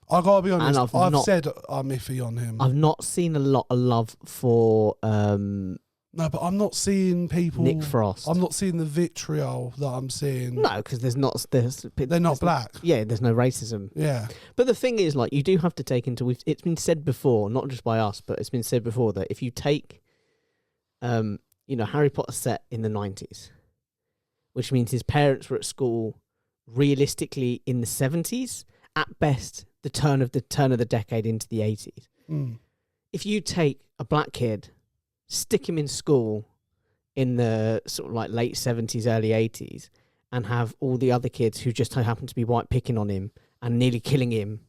S1: I gotta be honest.
S2: And
S1: I've said I'm iffy on him.
S2: I've not seen a lot of love for
S1: No, but I'm not seeing people.
S2: Nick Frost.
S1: I'm not seeing the vitriol that I'm seeing.
S2: No, because they're
S1: not black.
S2: Yeah, there's no racism.
S1: Yeah.
S2: But the thing is, like, you do have to take into. It's been said before, not just by us, but it's been said before that if you take, Harry Potter set in the 90s, which means his parents were at school realistically in the 70s, at best the turn of the decade into the 80s.
S1: Mm.
S2: If you take a black kid, stick him in school in the sort of like late 70s, early 80s, and have all the other kids who just happen to be white picking on him and nearly killing him.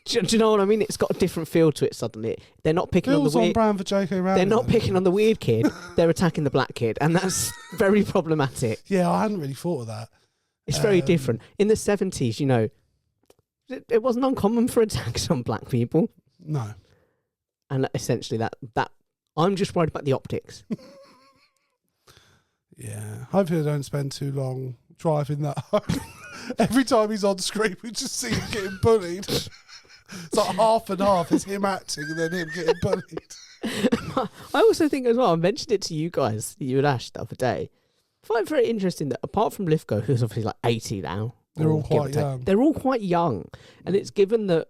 S2: Do you know what I mean? It's got a different feel to it suddenly. They're not picking on the weird.
S1: brand for J.K. Rowling.
S2: They're not picking on the weird kid. They're attacking the black kid, and that's very problematic.
S1: Yeah, I hadn't really thought of that.
S2: It's very different. In the 70s, it wasn't uncommon for attacks on black people.
S1: No.
S2: And essentially that I'm just worried about the optics.
S1: Yeah. Hopefully they don't spend too long driving that home. Every time he's on screen, we just see him getting bullied. It's like half and half. It's him acting and then him getting bullied.
S2: I also think as well, I mentioned it to you guys, you and Ash, the other day. I find it very interesting that apart from Lithgow, who's obviously like 80 now.
S1: They're all quite young.
S2: They're all quite young. And it's given that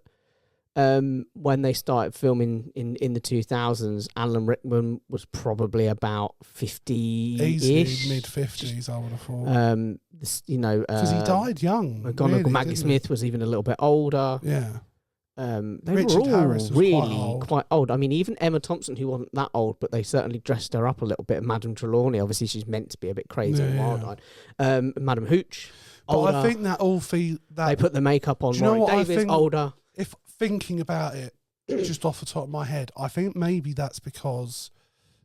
S2: when they started filming in the 2000s, Alan Rickman was probably about 50-ish.
S1: Easily mid-50s, I would have thought. Because he died young.
S2: McGonagall, Maggie Smith was even a little bit older.
S1: Yeah.
S2: They
S1: Richard
S2: were all
S1: Harris was
S2: really quite old. I mean, even Emma Thompson, who wasn't that old, but they certainly dressed her up a little bit. Madame Trelawney, obviously, she's meant to be a bit crazy and wild-eyed. Madame Hooch,
S1: but
S2: older.
S1: I think that all
S2: they put the makeup on.
S1: Do you know
S2: Warwick
S1: what
S2: Davis,
S1: I think?
S2: older.
S1: If thinking about it, just off the top of my head, I think maybe that's because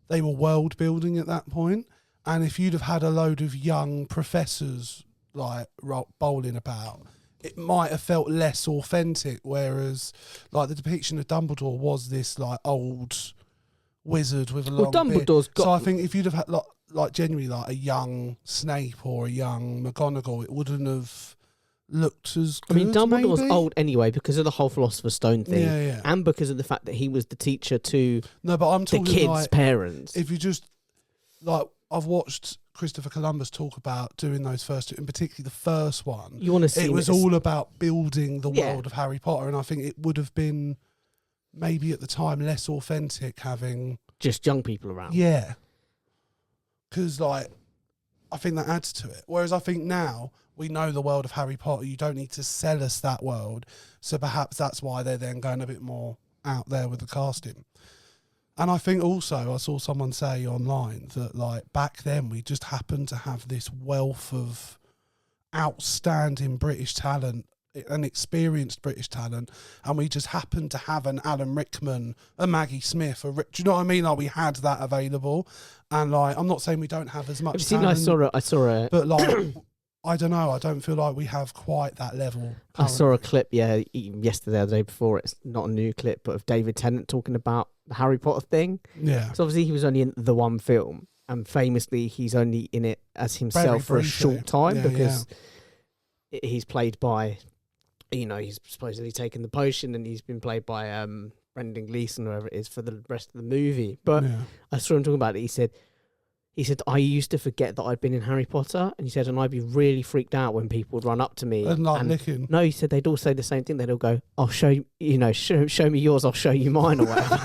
S1: they were world building at that point, and if you'd have had a load of young professors like bowling about, it might have felt less authentic. Whereas, like the depiction of Dumbledore was this like old wizard with a long
S2: Dumbledore's
S1: beard.
S2: got.
S1: So I think if you'd have had like genuinely like a young Snape or a young McGonagall, it wouldn't have looked as good.
S2: I mean, Dumbledore's
S1: maybe?
S2: old anyway because of the whole Philosopher's Stone thing,
S1: Yeah.
S2: and because of the fact that he was the teacher to
S1: No, but I'm
S2: the
S1: talking
S2: kids'
S1: like
S2: parents.
S1: if you just like I've watched Christopher Columbus talk about doing those first two, and particularly the first one.
S2: You want to see
S1: it was all about building the world of Harry Potter, and I think it would have been maybe at the time less authentic having
S2: just young people around.
S1: Yeah, because like I think that adds to it. Whereas I think now we know the world of Harry Potter. You don't need to sell us that world, so perhaps that's why they're then going a bit more out there with the casting. And I think also I saw someone say online that like back then we just happened to have this wealth of outstanding British talent, an experienced British talent, and we just happened to have an Alan Rickman, a Maggie Smith, do you know what I mean? Like we had that available, and like I'm not saying we don't have as much.
S2: Have you seen?
S1: Talent,
S2: I saw a.
S1: but like I don't know. I don't feel like we have quite that level.
S2: I saw a clip, yesterday or the day before. It's not a new clip, but of David Tennant talking about the Harry Potter thing.
S1: Yeah.
S2: So obviously he was only in the one film, and famously he's only in it as himself for a short time because he's played by, he's supposedly taken the potion, and he's been played by Brendan Gleeson or whoever it is for the rest of the movie. But I saw him talking about it. He said, I used to forget that I'd been in Harry Potter. And he said, and I'd be really freaked out when people would run up to me.
S1: And like licking.
S2: No, he said they'd all say the same thing. They'd all go, I'll show you, show me yours, I'll show you mine or whatever.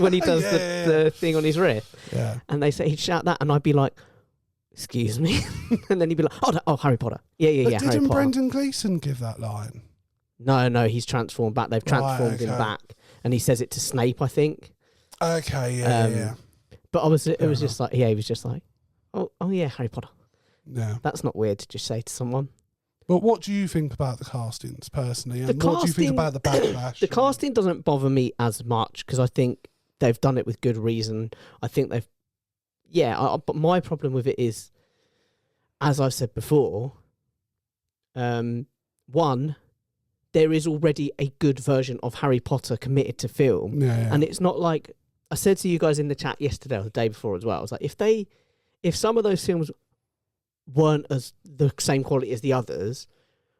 S2: When he does the thing on his wrist.
S1: Yeah.
S2: And they say he'd shout that, and I'd be like, excuse me, and then he'd be like, oh, no, oh, Harry Potter. Yeah,
S1: But
S2: Harry
S1: didn't
S2: Potter.
S1: Brendan Gleeson give that line?
S2: No, he's transformed back. They've transformed him back, and he says it to Snape, I think.
S1: Okay, yeah.
S2: But it was just like, he was just like, oh yeah, Harry Potter.
S1: Yeah.
S2: That's not weird to just say to someone.
S1: But what do you think about the castings personally? And what do you think about the backlash?
S2: The casting doesn't bother me as much because I think they've done it with good reason. I think they've, but my problem with it is, as I've said before, one, there is already a good version of Harry Potter committed to film.
S1: Yeah.
S2: And it's not like, I said to you guys in the chat yesterday or the day before as well, I was like, if some of those films weren't as the same quality as the others,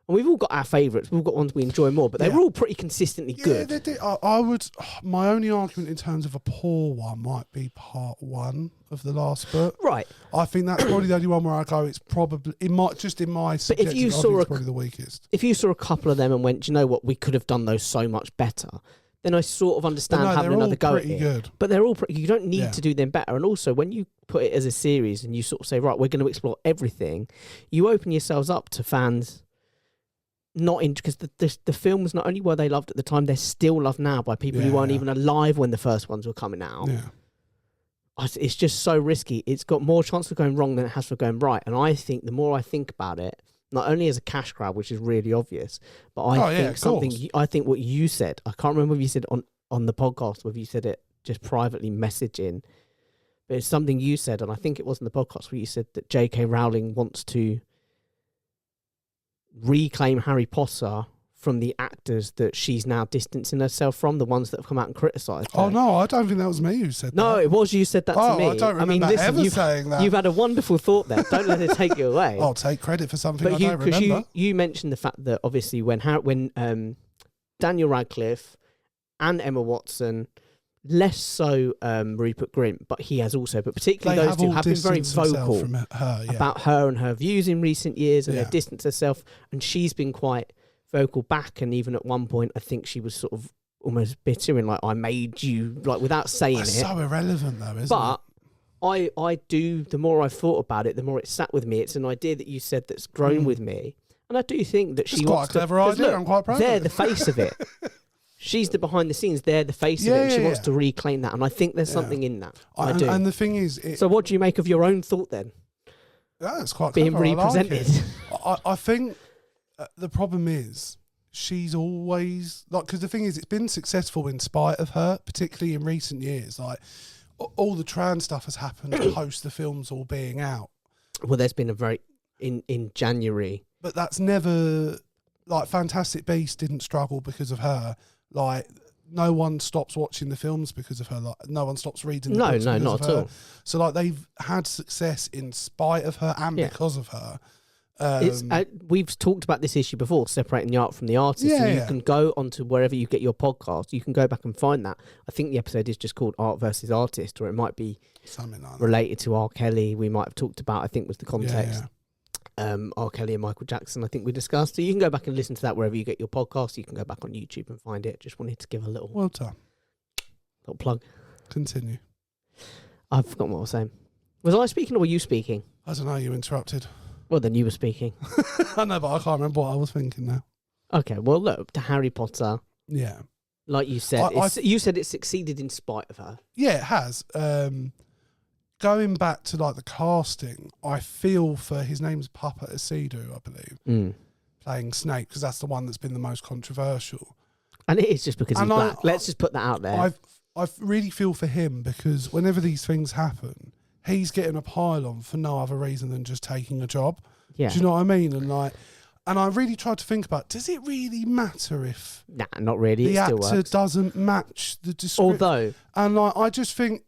S2: and we've all got our favourites, we've all got ones we enjoy more, but they were all pretty consistently good.
S1: They did. I would. My only argument in terms of a poor one might be part 1 of the last book.
S2: Right.
S1: I think that's probably the only one where I go. It's probably in my subjective.
S2: If you saw
S1: it's probably the weakest.
S2: If you saw a couple of them and went, do you know what, we could have done those so much better, then I sort of understand having another go at it.
S1: Good.
S2: But they're all pretty. You don't need to do them better. And also, when you put it as a series and you sort of say, right, we're going to explore everything, you open yourselves up to fans. Not in because the films, not only were they loved at the time, they're still loved now by people who weren't even alive when the first ones were coming out.
S1: Yeah.
S2: It's just so risky. It's got more chance of going wrong than it has for going right. And I think the more I think about it, not only as a cash grab, which is really obvious, but I think what you said, I can't remember if you said on the podcast, whether you said it just privately messaging, but it's something you said, and I think it was in the podcast where you said that J.K. Rowling wants to reclaim Harry Potter from the actors that she's now distancing herself from, the ones that have come out and criticised her.
S1: Oh no, I don't think that was me who said that.
S2: No, it was you said that to me.
S1: I don't remember ever saying that.
S2: You've had a wonderful thought there. Don't let it take you away.
S1: I'll take credit for something I don't remember.
S2: You mentioned the fact that obviously when Daniel Radcliffe and Emma Watson, less so Rupert Grint, but he has also, but particularly those two have been very vocal
S1: from her,
S2: about her and her views in recent years, and they've distanced herself, and she's been quite vocal back, and even at one point I think she was sort of almost bitter and like, I made you, like, without saying
S1: That's
S2: it.
S1: so irrelevant though, isn't it?
S2: But I do, the more I've thought about it, the more it sat with me. It's an idea that you said that's grown with me, and I do think that she wants
S1: quite a clever idea.
S2: Look,
S1: I'm quite proud
S2: they're
S1: of it.
S2: the face of it. She's the behind the scenes. They're the face of it. And she wants to reclaim that, and I think there's something in that. I do.
S1: And the thing is,
S2: so what do you make of your own thought then?
S1: Yeah, it's quite
S2: being
S1: clever.
S2: represented.
S1: I like it. I think the problem is she's always like, because the thing is, it's been successful in spite of her, particularly in recent years. Like all the trans stuff has happened post the films all being out.
S2: Well, there's been a very in January,
S1: but that's never like Fantastic Beasts didn't struggle because of her. Like, no one stops watching the films because of her. Like, no one stops reading the books because
S2: not
S1: of
S2: at
S1: her.
S2: all.
S1: So, like, they've had success in spite of her and because of her.
S2: We've talked about this issue before, separating the art from the artist.
S1: Yeah,
S2: and you can go onto wherever you get your podcast. You can go back and find that. I think the episode is just called Art versus Artist, or it might be
S1: something like
S2: related to R. Kelly. We might have talked about, I think was the context.
S1: Yeah.
S2: R. Kelly and Michael Jackson, I think we discussed. So you can go back and listen to that wherever you get your podcast. You can go back on YouTube and find it. Just wanted to give a little plug.
S1: Continue.
S2: I've forgotten what I was saying. Was I speaking or were you speaking?
S1: I don't know, you interrupted.
S2: Well, then you were speaking.
S1: I know, but I can't remember what I was thinking now.
S2: Okay, well, look, to Harry Potter.
S1: Yeah.
S2: Like you said, you said it succeeded in spite of her.
S1: Yeah, it has. Going back to like the casting, I feel for his name's Papa Asidu, I believe, playing Snape, because that's the one that's been the most controversial.
S2: And it is just because he's black. Let's just put that out there.
S1: I really feel for him because whenever these things happen, he's getting a pile on for no other reason than just taking a job.
S2: Yeah.
S1: Do you know what I mean? And I really tried to think about, does it really matter if
S2: not really.
S1: the
S2: it still
S1: actor
S2: works.
S1: doesn't match the description?
S2: Although,
S1: and like, I just think,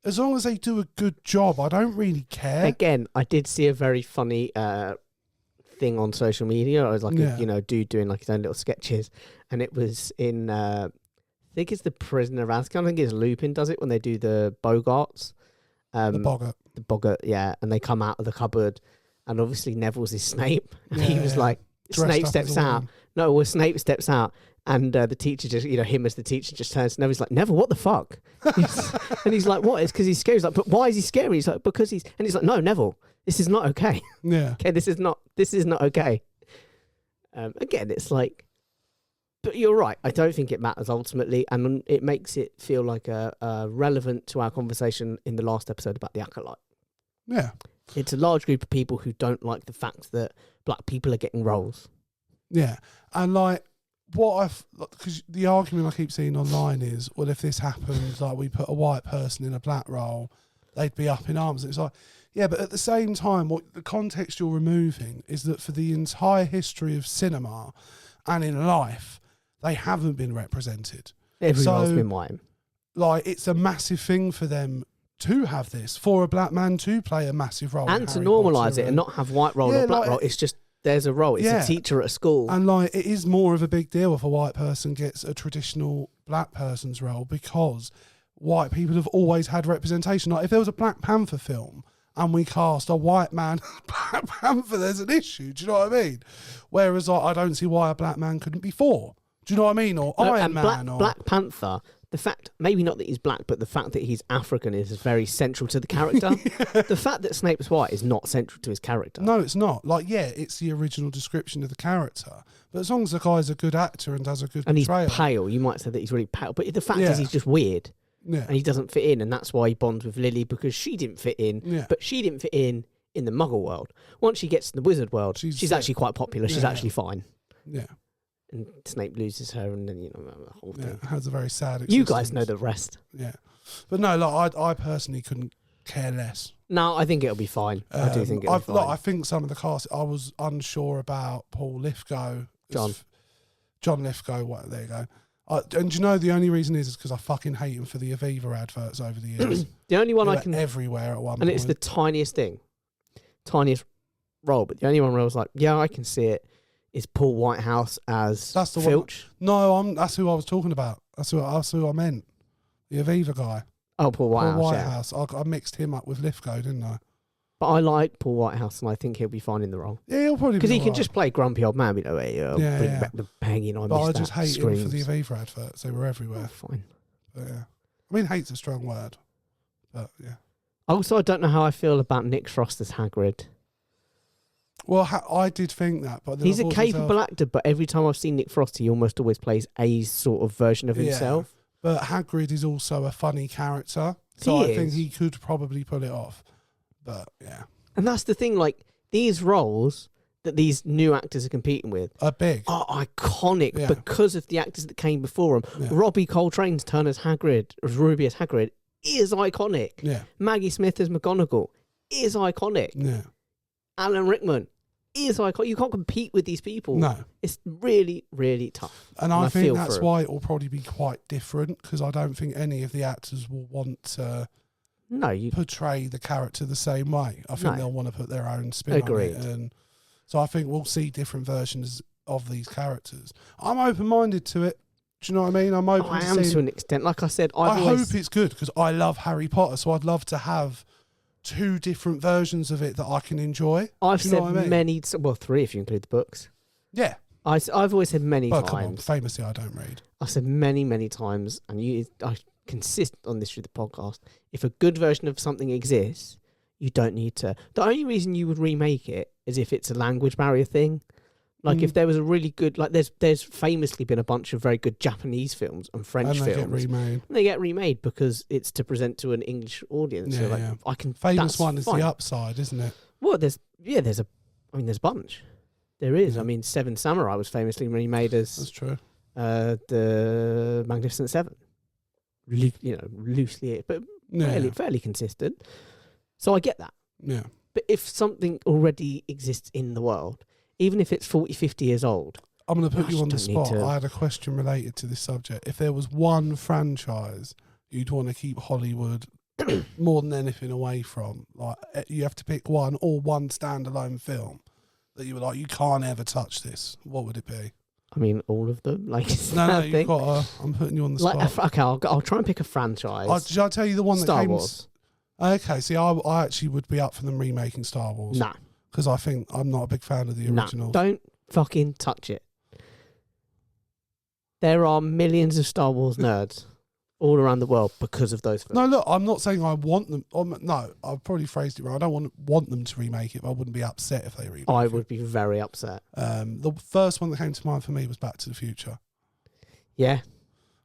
S1: as long as they do a good job, I don't really care.
S2: Again, I did see a very funny thing on social media. I was like, a dude doing like his own little sketches, and it was in, I think it's The Prisoner of Azkaban. I think it's Lupin does it when they do the Bogarts.
S1: The Boggart.
S2: The Boggart, yeah. And they come out of the cupboard, and obviously Neville's his Snape. And he was like, Snape steps out, No, well, Snape steps out, and the teacher just, him as the teacher just turns to Neville. He's like, Neville, what the fuck? And he's like, what? It's because he's scary. He's like, but why is he scary? He's like, because he's... And he's like, no, Neville, this is not okay.
S1: Yeah.
S2: Okay, this is not okay. Again, it's like... But you're right. I don't think it matters ultimately, and it makes it feel like relevant to our conversation in the last episode about the Acolyte.
S1: Yeah.
S2: It's a large group of people who don't like the fact that black people are getting roles.
S1: Yeah. And because the argument I keep seeing online is, well, if this happens, like we put a white person in a black role, they'd be up in arms. And it's like, yeah, but at the same time, what the context you're removing is that for the entire history of cinema and in life, they haven't been represented.
S2: Everyone's been white.
S1: Like, it's a massive thing for them to have this, for a black man to play a massive role.
S2: And to normalise it and not have white role or black role. It's just, there's a role. It's a teacher at a school.
S1: And like, it is more of a big deal if a white person gets a traditional black person's role, because white people have always had representation. Like, if there was a Black Panther film and we cast a white man as Black Panther, there's an issue. Do you know what I mean? Whereas like, I don't see why a black man couldn't be Thor. Do you know what I mean? Or Iron Man.
S2: Black Panther, the fact, maybe not that he's black, but the fact that he's African is very central to the character. The fact that Snape's white is not central to his character.
S1: No, it's not. Like, yeah, it's the original description of the character. But as long as the guy's a good actor and does a good portrayal.
S2: He's pale. You might say that he's really pale. But the fact is he's just weird.
S1: Yeah.
S2: And he doesn't fit in. And that's why he bonds with Lily, because she didn't fit in.
S1: Yeah.
S2: But she didn't fit in the Muggle world. Once she gets to the Wizard world, she's actually quite popular. She's actually fine.
S1: Yeah.
S2: And Snape loses her, and then, the whole thing.
S1: Yeah, has a very sad existence.
S2: You guys know the rest.
S1: Yeah. But no, like, I personally couldn't care less.
S2: No, I think it'll be fine. I do think it'll be fine.
S1: Like, I think some of the cast, I was unsure about Paul Lithgow. John Lithgow, there you go. And you know, the only reason is because I fucking hate him for the Aviva adverts over the years.
S2: The only one
S1: they
S2: I can...
S1: everywhere at one
S2: and
S1: point.
S2: it's the tiniest thing. Tiniest role, but the only one where I was like, yeah, I can see it, is Paul Whitehouse as
S1: that's the
S2: Filch.
S1: One. No, that's who I was talking about. That's who I meant. The Aviva guy.
S2: Oh, Paul Whitehouse.
S1: Yeah. I mixed him up with Lithgow, didn't I?
S2: But I like Paul Whitehouse, and I think he'll be fine in the role.
S1: Yeah, he'll probably be
S2: because he can just play grumpy old man. Bring back the banging.
S1: But I just hate him for the Aviva adverts. They were everywhere.
S2: Oh, fine.
S1: But yeah, I mean, hate's a strong word, but yeah.
S2: Also, I don't know how I feel about Nick Frost as Hagrid.
S1: Well, I did think that, but then
S2: he's a capable actor. But every time I've seen Nick Frost, he almost always plays a sort of version of himself.
S1: But Hagrid is also a funny character, so I think he could probably pull it off. But yeah,
S2: and that's the thing. Like, these roles that these new actors are competing with
S1: are
S2: iconic because of the actors that came before them.
S1: Yeah.
S2: Robbie Coltrane's turn as Hagrid, as Ruby as Hagrid, is iconic.
S1: Yeah.
S2: Maggie Smith as McGonagall is iconic.
S1: Yeah.
S2: Alan Rickman is iconic. You can't compete with these people.
S1: No.
S2: It's really, really tough.
S1: And I think that's why it will probably be quite different, because I don't think any of the actors will want to portray the character the same way. I think they'll want to put their own spin on it. And so I think we'll see different versions of these characters. I'm open-minded to it. Do you know what I mean? I'm open
S2: I am to an extent. Like I said,
S1: I hope it's good, because I love Harry Potter, so I'd love to have two different versions of it that I can enjoy.
S2: I've said many, well, three if you include the books.
S1: Yeah.
S2: I've always said many times.
S1: Come on, famously, I don't read.
S2: I've said many, many times, and I consist on this through the podcast. If a good version of something exists, you don't need to. The only reason you would remake it is if it's a language barrier thing. Like if there was a really good, like there's famously been a bunch of very good Japanese films and French films. They get remade because it's to present to an English audience.
S1: Yeah,
S2: so like, I can.
S1: Famous one is the upside, isn't it?
S2: Well, there's a bunch. There is. Yeah. I mean, Seven Samurai was famously remade as.
S1: That's true.
S2: The Magnificent Seven. Loosely, but fairly consistent. So I get that.
S1: Yeah.
S2: But if something already exists in the world, even if it's 40, 50 years old...
S1: I'm going to put you on the spot. I had a question related to this subject. If there was one franchise you'd want to keep Hollywood more than anything away from, like you have to pick one or one standalone film that you were like, you can't ever touch this, what would it be?
S2: I mean, all of them. Like,
S1: no, you've got to... I'm putting you on the spot.
S2: Okay, I'll try and pick a franchise.
S1: Shall I tell you the one
S2: Star Wars.
S1: Okay, see, I actually would be up for them remaking Star Wars.
S2: Nah.
S1: Because I think I'm not a big fan of the original.
S2: Don't fucking touch it. There are millions of Star Wars nerds all around the world because of those films.
S1: No, look, I'm not saying I want them. No, I've probably phrased it wrong. I don't want them to remake it, but I wouldn't be upset if they remake it.
S2: I would be very upset.
S1: The first one that came to mind for me was Back to the Future.
S2: Yeah.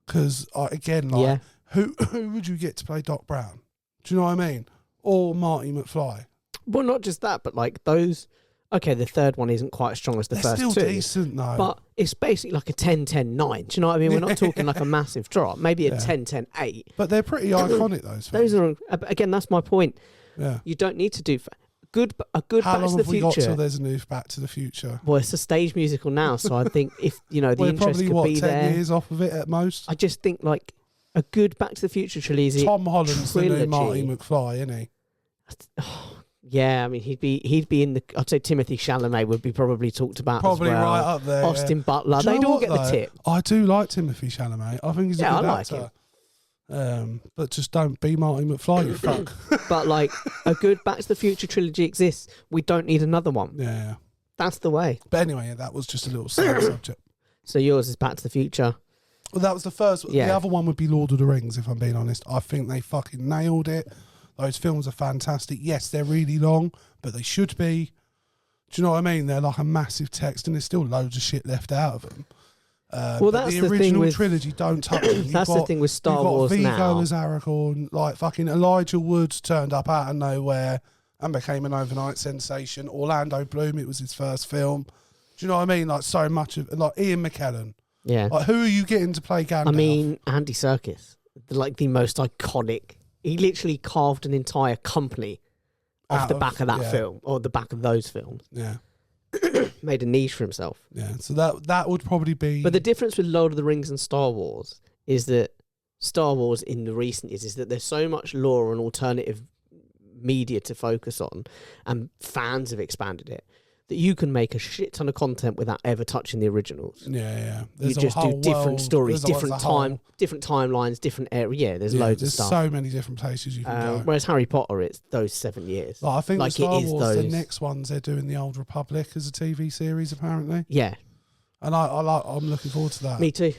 S1: Because, again, like, who would you get to play Doc Brown? Do you know what I mean? Or Marty McFly?
S2: Well, not just that, but like those... Okay, the third one isn't quite as strong as the first two.
S1: They're still decent, though.
S2: But it's basically like a 10-10-9. Do you know what I mean? We're not talking like a massive drop. Maybe a 10-10-8.
S1: But they're pretty iconic, those films.
S2: Those are... Again, that's my point.
S1: Yeah.
S2: You don't need to do... a good
S1: How
S2: Back to the Future...
S1: long have we got till there's a new Back to the Future?
S2: Well, it's a stage musical now, so I think if, the interest
S1: probably,
S2: could be
S1: 10
S2: there...
S1: years off of it at most?
S2: I just think, like, a good Back to the Future trilogy...
S1: Tom Holland's the new Marty McFly, isn't he?
S2: Yeah, I mean, he'd be in the... I'd say Timothy Chalamet would be probably talked about
S1: Probably
S2: as well.
S1: right up there.
S2: Austin Butler.
S1: Do you
S2: They'd
S1: know
S2: all
S1: what,
S2: get the
S1: though?
S2: tip.
S1: I do like Timothy Chalamet. I think he's a good
S2: I like
S1: actor. But just don't be Marty McFly, you fuck.
S2: But, like, a good Back to the Future trilogy exists. We don't need another one.
S1: Yeah.
S2: That's the way.
S1: But anyway, that was just a little side subject.
S2: So yours is Back to the Future.
S1: Well, that was the first.
S2: Yeah.
S1: The other one would be Lord of the Rings, if I'm being honest. I think they fucking nailed it. Those films are fantastic. Yes, they're really long, but they should be. Do you know what I mean? They're like a massive text, and there's still loads of shit left out of them.
S2: Well, that's
S1: the
S2: the thing
S1: original
S2: with
S1: trilogy. Don't touch them.
S2: that's the thing with Star Wars
S1: Vigo
S2: now.
S1: as Aragorn, like fucking Elijah Woods turned up out of nowhere and became an overnight sensation. Orlando Bloom, it was his first film. Do you know what I mean? Like so much of like Ian McKellen.
S2: Yeah.
S1: Like who are you getting to play Gandalf?
S2: I mean, Andy Serkis, like the most iconic. He literally carved an entire company off the back of that film, or the back of those films.
S1: Yeah.
S2: Made a niche for himself.
S1: Yeah, so that would probably be...
S2: But the difference with Lord of the Rings and Star Wars is that Star Wars in the recent years is that there's so much lore and alternative media to focus on, and fans have expanded it, that you can make a shit ton of content without ever touching the originals.
S1: Yeah.
S2: You just do different stories, different timelines, different area. Yeah, there's loads of stuff.
S1: There's so many different places you can go.
S2: Whereas Harry Potter, it's those 7 years.
S1: Like, I think
S2: like
S1: with Star
S2: it is
S1: Wars,
S2: those...
S1: the next ones they're doing the Old Republic as a TV series apparently.
S2: Yeah.
S1: And I'm looking forward to that.
S2: Me too.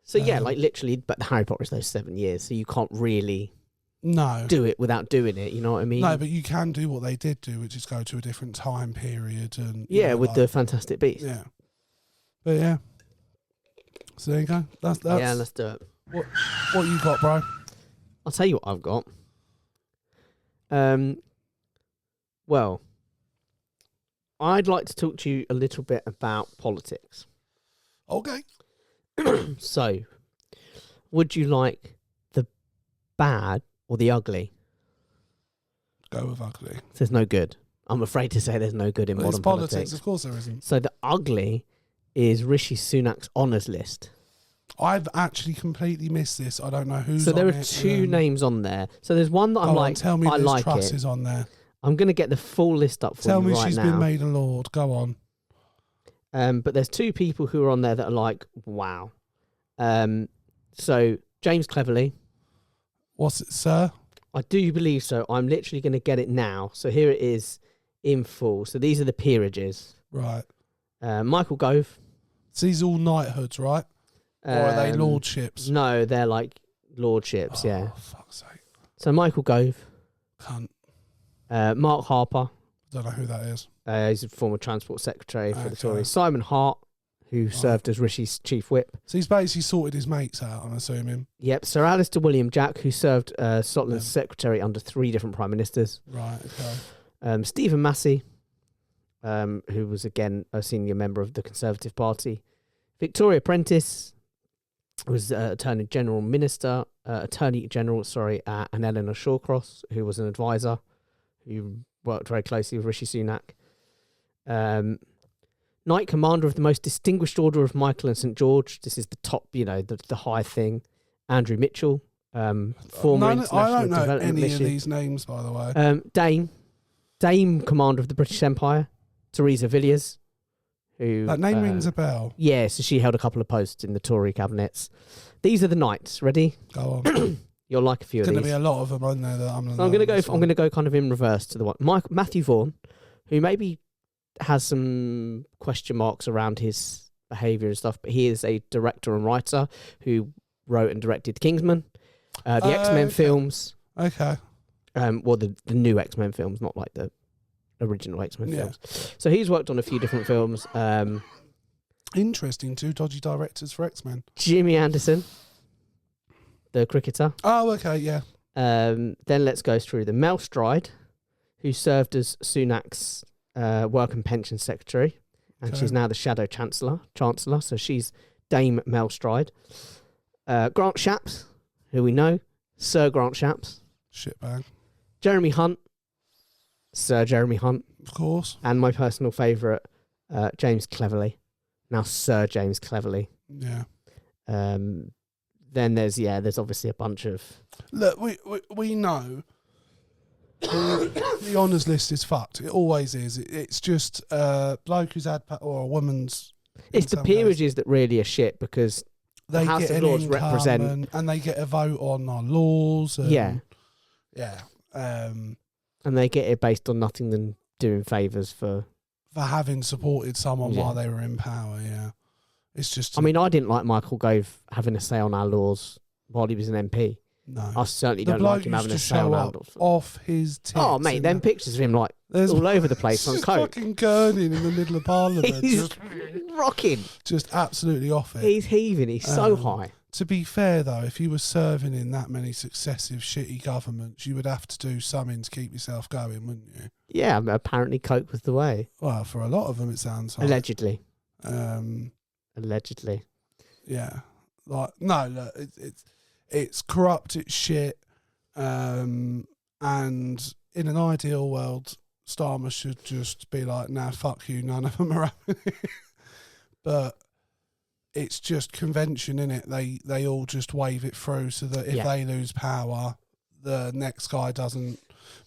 S2: So yeah, like literally, but Harry Potter is those 7 years, so you can't really do it without doing it. You know what I mean?
S1: No, but you can do what they did do, which is go to a different time period and
S2: with the Fantastic Beasts.
S1: Yeah. But yeah. So there you go. That's
S2: yeah. Let's do it.
S1: What you got, bro?
S2: I'll tell you what I've got. Well, I'd like to talk to you a little bit about politics.
S1: Okay.
S2: So, would you like the bad or the ugly?
S1: Go with ugly.
S2: There's no good. I'm afraid to say there's no good in modern politics.
S1: Of course there isn't.
S2: So the ugly is Rishi Sunak's honours list.
S1: I've actually completely missed this. I don't know who's
S2: So there
S1: on
S2: are
S1: it,
S2: two names on there. So there's one that I'm like,
S1: tell me
S2: I
S1: Liz
S2: like
S1: Truss
S2: it.
S1: is on there.
S2: I'm going to get the full list up for
S1: Tell
S2: you
S1: me
S2: right
S1: she's
S2: now.
S1: been made a lord. Go on.
S2: But there's two people who are on there that are like, wow. So James Cleverly.
S1: What's it, sir?
S2: I do believe so. I'm literally going to get it now. So here it is in full. So these are the peerages.
S1: Right.
S2: Michael Gove.
S1: So these are all knighthoods, right? Or are they lordships?
S2: No, they're like lordships, yeah.
S1: Oh, fuck's sake.
S2: So Michael Gove.
S1: Cunt.
S2: Mark Harper.
S1: Don't know who that is.
S2: He's a former Transport Secretary for the Tories. Simon Hart, who served as Rishi's chief whip.
S1: So he's basically sorted his mates out, I'm assuming.
S2: Yep. Sir Alistair William Jack, who served Scotland's secretary under 3 different prime ministers.
S1: Right, okay.
S2: Stephen Massey, who was again a senior member of the Conservative Party. Victoria Prentice was Attorney General, and Eleanor Shawcross, who was an advisor, who worked very closely with Rishi Sunak. Knight Commander of the Most Distinguished Order of Michael and St George. This is the top, the high thing. Andrew Mitchell, former International
S1: I don't know
S2: Development
S1: any
S2: Mission.
S1: of these names, by the way.
S2: Dame Commander of the British Empire, Theresa Villiers, who
S1: That name rings a bell.
S2: Yeah, so she held a couple of posts in the Tory cabinets. These are the knights. Ready?
S1: Go on.
S2: You'll like a few of
S1: There's
S2: these.
S1: going to be a lot of them on there that I'm
S2: I'm going to go kind of in reverse to the one. Matthew Vaughan, who maybe has some question marks around his behaviour and stuff. But he is a director and writer who wrote and directed Kingsman, the X-Men films.
S1: Okay.
S2: Well, the new X-Men films, not like the original X-Men
S1: Yeah.
S2: films. So he's worked on a few different films.
S1: Interesting. 2 dodgy directors for X-Men.
S2: Jimmy Anderson, the cricketer.
S1: Oh, okay, yeah.
S2: Then let's go through the Mel Stride, who served as Sunak's Work and Pension Secretary, and
S1: Okay.
S2: she's now the Shadow Chancellor. So she's Dame Mel Stride. Grant Shapps, who we know, Sir Grant Shapps.
S1: Shitbag.
S2: Jeremy Hunt, Sir Jeremy Hunt.
S1: Of course.
S2: And my personal favourite, James Cleverly. Now Sir James Cleverly.
S1: Yeah.
S2: Then there's obviously a bunch of...
S1: Look, we know the honours list is fucked. It always is. It's just a bloke who's had... or a woman's...
S2: It's the peerages that really are shit because
S1: they
S2: the House
S1: get
S2: of
S1: an
S2: Lords
S1: income
S2: represent...
S1: and they get a vote on our laws. And,
S2: Yeah.
S1: Yeah.
S2: And they get it based on nothing than doing favours for
S1: having supported someone
S2: Yeah.
S1: while they were in power, yeah. It's just...
S2: I mean, I didn't like Michael Gove having a say on our laws while he was an MP.
S1: no.
S2: I certainly
S1: The
S2: don't
S1: bloke
S2: like him having a
S1: used to
S2: say on
S1: show
S2: our
S1: up
S2: laws.
S1: off his tits.
S2: Oh, mate, them pictures of him, like,
S1: There's
S2: all over the place on
S1: just
S2: coke.
S1: fucking gurning in the middle of Parliament.
S2: He's rocking.
S1: just absolutely off it.
S2: He's heaving. He's so high.
S1: To be fair, though, if you were serving in that many successive shitty governments, you would have to do something to keep yourself going, wouldn't you?
S2: Yeah, apparently coke was the way.
S1: Well, for a lot of them, it sounds like.
S2: Allegedly.
S1: Allegedly. Yeah. Like, no, look, it's corrupt, it's shit. And in an ideal world, Starmer should just be like, nah, fuck you, none of them are happening. But it's just convention, innit? They all just wave it through so that if they lose power, the next guy doesn't.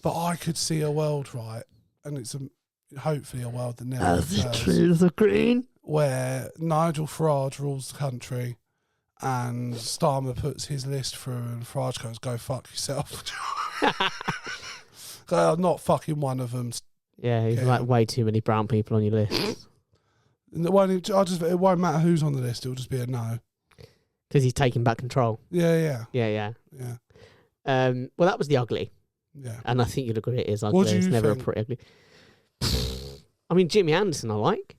S1: But I could see a world, right? And it's hopefully a world that never occurs,
S2: trees are green.
S1: where Nigel Farage rules the country and Starmer puts his list through and Farage goes, go fuck yourself. I'm not fucking one of them.
S2: Yeah, he's like way too many brown people on your list.
S1: It won't matter who's on the list, it'll just be a no.
S2: Because he's taking back control.
S1: Yeah.
S2: Yeah. Well, that was the ugly.
S1: Yeah.
S2: And I think you'd agree it is ugly.
S1: What do
S2: It's
S1: you
S2: never
S1: think?
S2: a pretty ugly. I mean, Jimmy Anderson I like.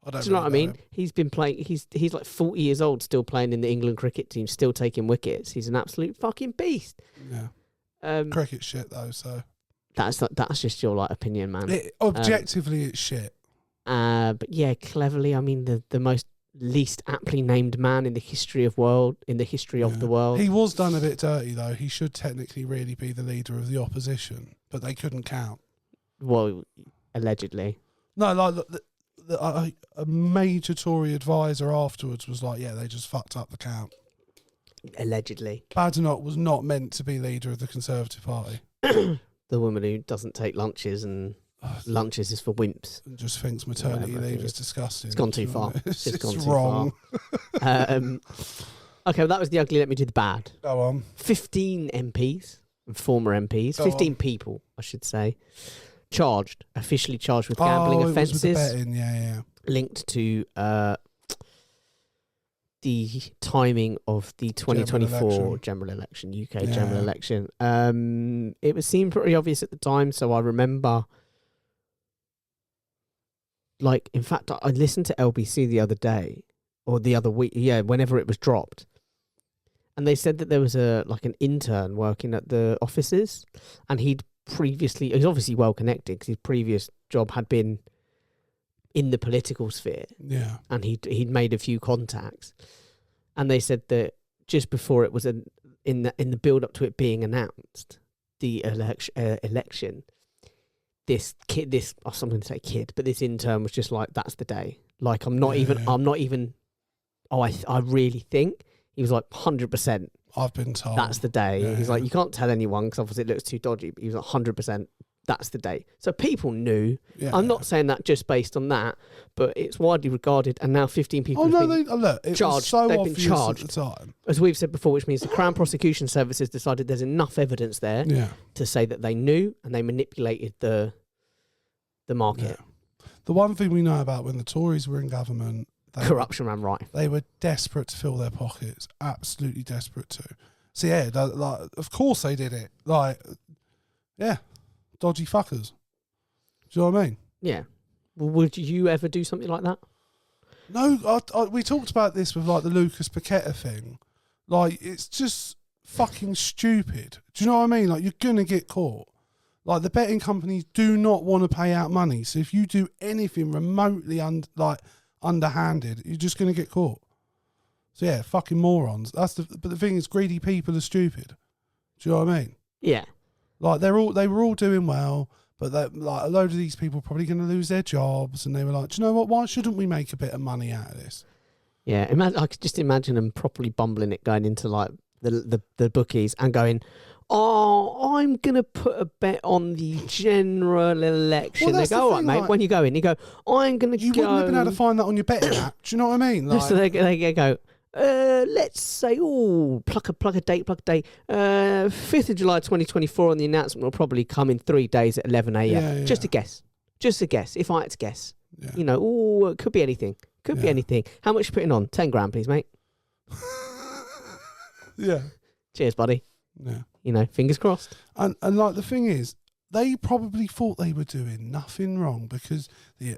S1: I don't
S2: Do you know what I
S1: really
S2: mean? He's been playing. He's like 40 years old, still playing in the England cricket team, still taking wickets. He's an absolute fucking beast.
S1: Yeah. Cricket shit though, so
S2: That's just your like opinion, man.
S1: objectively it's shit.
S2: But yeah, Cleverly. I mean, the most least aptly named man in the history of the world.
S1: He was done a bit dirty though. He should technically really be the leader of the opposition, but they couldn't count.
S2: Well, allegedly.
S1: No, like a major Tory advisor afterwards was like, yeah, they just fucked up the count.
S2: Allegedly.
S1: Badenoch was not meant to be leader of the Conservative Party.
S2: The woman who doesn't take lunches and lunches is for wimps.
S1: And just thinks maternity
S2: Whatever.
S1: leave is disgusting.
S2: It's gone too far.
S1: It's
S2: It's gone too
S1: wrong.
S2: Okay, well, that was the ugly. Let me do the bad.
S1: Go on.
S2: 15 MPs and former MPs,
S1: Go
S2: 15
S1: on.
S2: people, I should say, officially charged with
S1: it
S2: gambling
S1: was with the
S2: offences
S1: betting, yeah.
S2: linked to the timing of the 2024 general election, UK
S1: Yeah.
S2: general election. It seemed pretty obvious at the time, so I remember, like, in fact, I listened to LBC the other day, or the other week, whenever it was dropped, and they said that there was an intern working at the offices, and he's obviously well connected because his previous job had been in the political sphere.
S1: Yeah.
S2: And he'd made a few contacts, and they said that just before it was in the build up to it being announced, the election, this intern was just like, that's the day. Like, I really think he was like 100%.
S1: I've been told.
S2: That's the day.
S1: Yeah,
S2: He's like, you can't tell anyone because obviously it looks too dodgy, but he was like 100%. That's the day. So people knew.
S1: Yeah.
S2: I'm not saying that just based on that, but it's widely regarded, and now 15 people have been
S1: it
S2: charged.
S1: was so
S2: They've been
S1: obvious
S2: charged.
S1: at the time.
S2: As we've said before, which means the Crown Prosecution Service has decided there's enough evidence there
S1: Yeah.
S2: to say that they knew and they manipulated the market.
S1: Yeah. The one thing we know about when the Tories were in government,
S2: Corruption ran rife.
S1: they were desperate to fill their pockets, absolutely desperate to. So yeah, like, of course they did it. Like, yeah, dodgy fuckers. Do you know what I mean?
S2: Yeah. Well, would you ever do something like that?
S1: No, we talked about this with like the Lucas Paqueta thing. Like, it's just fucking stupid. Do you know what I mean? Like, you're gonna get caught. Like, the betting companies do not want to pay out money. So if you do anything remotely underhanded, you're just gonna get caught. So yeah, fucking morons. But the thing is, greedy people are stupid. Do you know what I mean?
S2: Yeah.
S1: Like, they were all doing well, but like a load of these people are probably going to lose their jobs, and they were like, do you know what? Why shouldn't we make a bit of money out of this?
S2: Yeah. I could just imagine them properly bumbling it, going into like the bookies and going, "Oh, I'm gonna put a bet on the general election."
S1: Well,
S2: They
S1: that's
S2: go,
S1: the
S2: "All right,
S1: thing,
S2: mate."
S1: like-
S2: When you go in, you go, "I'm gonna
S1: You
S2: go."
S1: wouldn't have been able to find that on your betting app. Do you know what I mean? Like,
S2: So they go, let's say, pluck a date. 5th of July 2024, and the announcement will probably come in 3 days at 11 a.m.
S1: Yeah.
S2: Just a guess. If I had to guess.
S1: yeah.
S2: You know, it could be anything. Could be
S1: Yeah.
S2: anything. How much you putting on? 10 grand, please, mate.
S1: Yeah.
S2: Cheers, buddy.
S1: Yeah.
S2: You know, fingers crossed.
S1: And like, the thing is, they probably thought they were doing nothing wrong because, the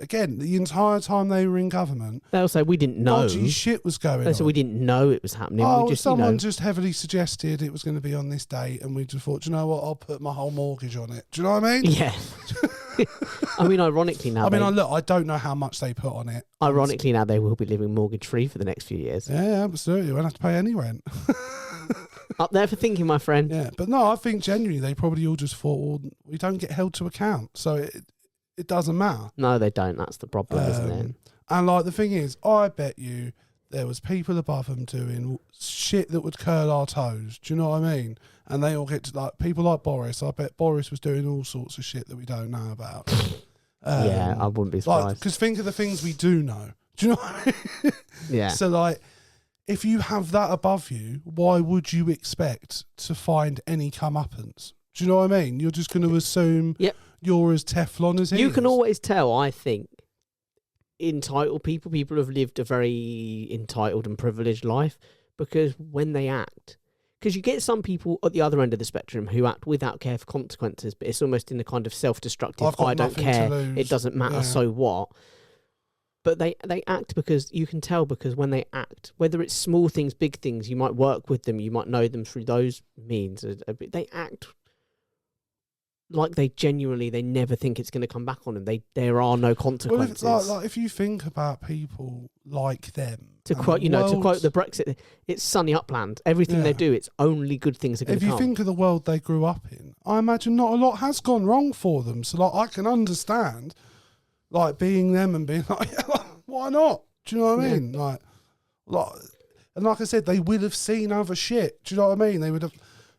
S1: entire time they were in government,
S2: They'll say, we didn't know.
S1: dodgy shit was going
S2: They
S1: on.
S2: said, we didn't know it was happening.
S1: Oh,
S2: We just,
S1: someone just heavily suggested it was going to be on this date, and we just thought, do you know what? I'll put my whole mortgage on it. Do you know what I mean?
S2: Yeah. I mean, ironically now,
S1: I don't know how much they put on it.
S2: ironically now they will be living mortgage-free for the next few years.
S1: Yeah, absolutely. You won't have to pay any rent.
S2: Up there for thinking, my friend.
S1: Yeah, but no, I think genuinely they probably all just thought, well, we don't get held to account, so it doesn't matter.
S2: No, they don't. That's the problem, isn't it?
S1: And like, the thing is, I bet you there was people above them doing shit that would curl our toes. Do you know what I mean? And they all get to, like, people like Boris. I bet Boris was doing all sorts of shit that we don't know about.
S2: Yeah, I wouldn't be surprised.
S1: Because think of the things we do know. Do you know what I mean?
S2: Yeah.
S1: So, like, if you have that above you, why would you expect to find any comeuppance? Do you know what I mean? You're just going to assume you're as Teflon as he
S2: You
S1: is.
S2: can always tell, I think, entitled people who have lived a very entitled and privileged life, because when they act, because you get some people at the other end of the spectrum who act without care for consequences, but it's almost in a kind of self-destructive,
S1: I've got
S2: I don't
S1: nothing to
S2: care,
S1: lose.
S2: it doesn't matter,
S1: Yeah.
S2: so what? But they act because you can tell, because when they act, whether it's small things, big things, you might work with them, you might know them through those means. They act like they never think it's going to come back on them. There are no consequences.
S1: Well, if you think about people like them,
S2: to quote the Brexit, it's sunny upland. Everything they do, it's only good things are going to come.
S1: If you think of the world they grew up in, I imagine not a lot has gone wrong for them. So, like, I can understand, like, being them and being like, yeah, why not? Do you know what I mean? Like, and like I said, they would have seen other shit. Do you know what I mean? They would have,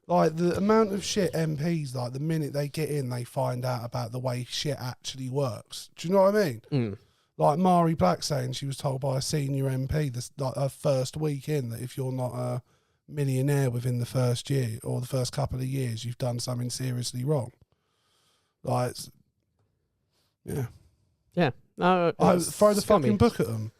S1: like, the amount of shit MPs, like, the minute they get in, they find out about the way shit actually works. Do you know what I mean?
S2: Mm.
S1: Like Mari Black saying she was told by a senior MP this, like, her first week in, that if you're not a millionaire within the first year or the first couple of years, you've done something seriously wrong. Like, yeah.
S2: Yeah. No,
S1: Throw the fucking book at them.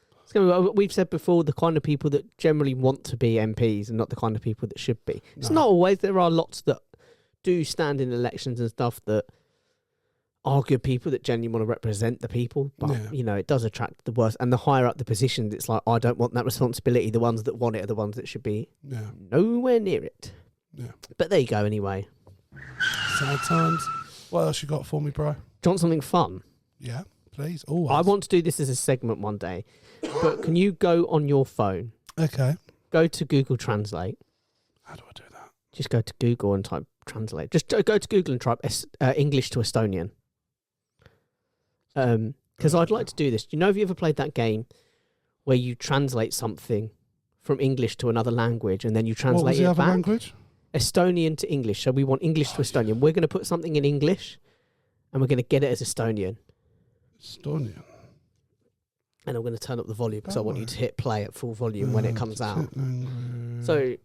S2: We've said before, the kind of people that generally want to be MPs and not the kind of people that should be. It's not always. There are lots that do stand in elections and stuff that are good people that genuinely want to represent the people. But, you know, it does attract the worst. And the higher up the positions, it's like, I don't want that responsibility. The ones that want it are the ones that should be nowhere near it.
S1: Yeah.
S2: But there you go anyway.
S1: Sad times. What else you got for me, bro?
S2: Do you want something fun?
S1: Yeah, please. Always.
S2: I want to do this as a segment one day. But can you go on your phone?
S1: Okay.
S2: Go to Google Translate.
S1: How do I do that?
S2: Just go to Google and type translate. Just go to Google and type English to Estonian. Because I'd like to do this. Do you know, have you ever played that game where you translate something from English to another language and then you translate
S1: what was the
S2: it
S1: other
S2: back?
S1: language?
S2: Estonian to English. So we want English to Estonian. We're going to put something in English and we're going to get it as Estonian.
S1: Estonian.
S2: And I'm going to turn up the volume because I want you to hit play at full volume when it comes out. So,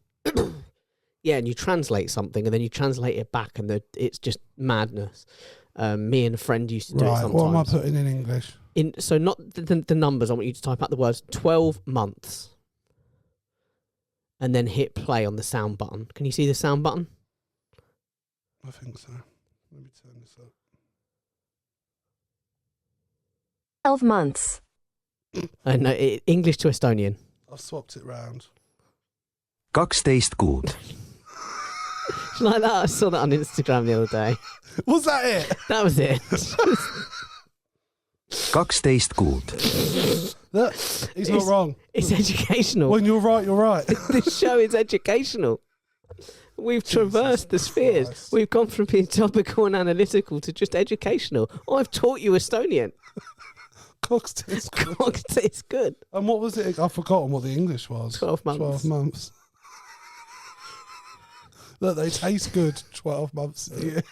S2: yeah, and you translate something and then you translate it back and it's just madness. Me and a friend used to do it
S1: Right.
S2: sometimes.
S1: What am I putting in English?
S2: So not the numbers. I want you to type out the words 12 months, and then hit play on the sound button. Can you see the sound button?
S1: I think so. Let me turn this up.
S7: 12 months.
S2: No, English to Estonian.
S1: I've swapped it round.
S8: 12 kuud.
S2: Like that. I saw that on Instagram the other day.
S1: Was that it?
S2: That was it.
S8: 12 kuud.
S1: Look, he's not wrong.
S2: It's educational.
S1: When you're right, you're right.
S2: This show is educational. We've traversed the spheres.
S1: Christ.
S2: We've gone from being topical and analytical to just educational. I've taught you Estonian.
S1: Cox tastes good.
S2: Cox tastes good.
S1: And what was it? I've forgotten what the English was.
S2: 12 months.
S1: 12 months. Look, they taste good 12 months a year.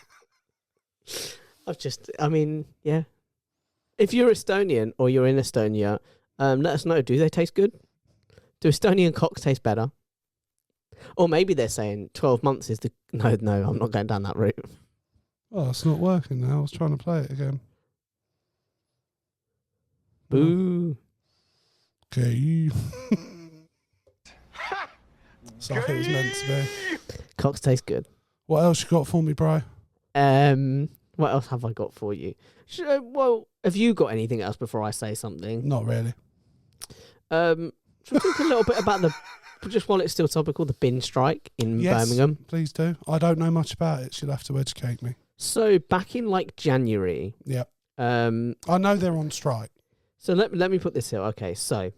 S2: Yeah. If you're Estonian or you're in Estonia, let us know. Do they taste good? Do Estonian cocks taste better? Or maybe they're saying 12 months is the... No, I'm not going down that route.
S1: Oh, it's not working now. I was trying to play it again.
S2: Boo.
S1: Okay. So I think it was meant to be.
S2: Cocks taste good.
S1: What else you got for me, bro?
S2: What else have I got for you? Well, have you got anything else before I say something?
S1: Not really.
S2: Should we talk a little bit about just while it's still topical, the bin strike in Birmingham?
S1: Please do. I don't know much about it. She'll have to educate me.
S2: So back in January.
S1: Yeah. I know they're on strike.
S2: So let me put this here. Okay, so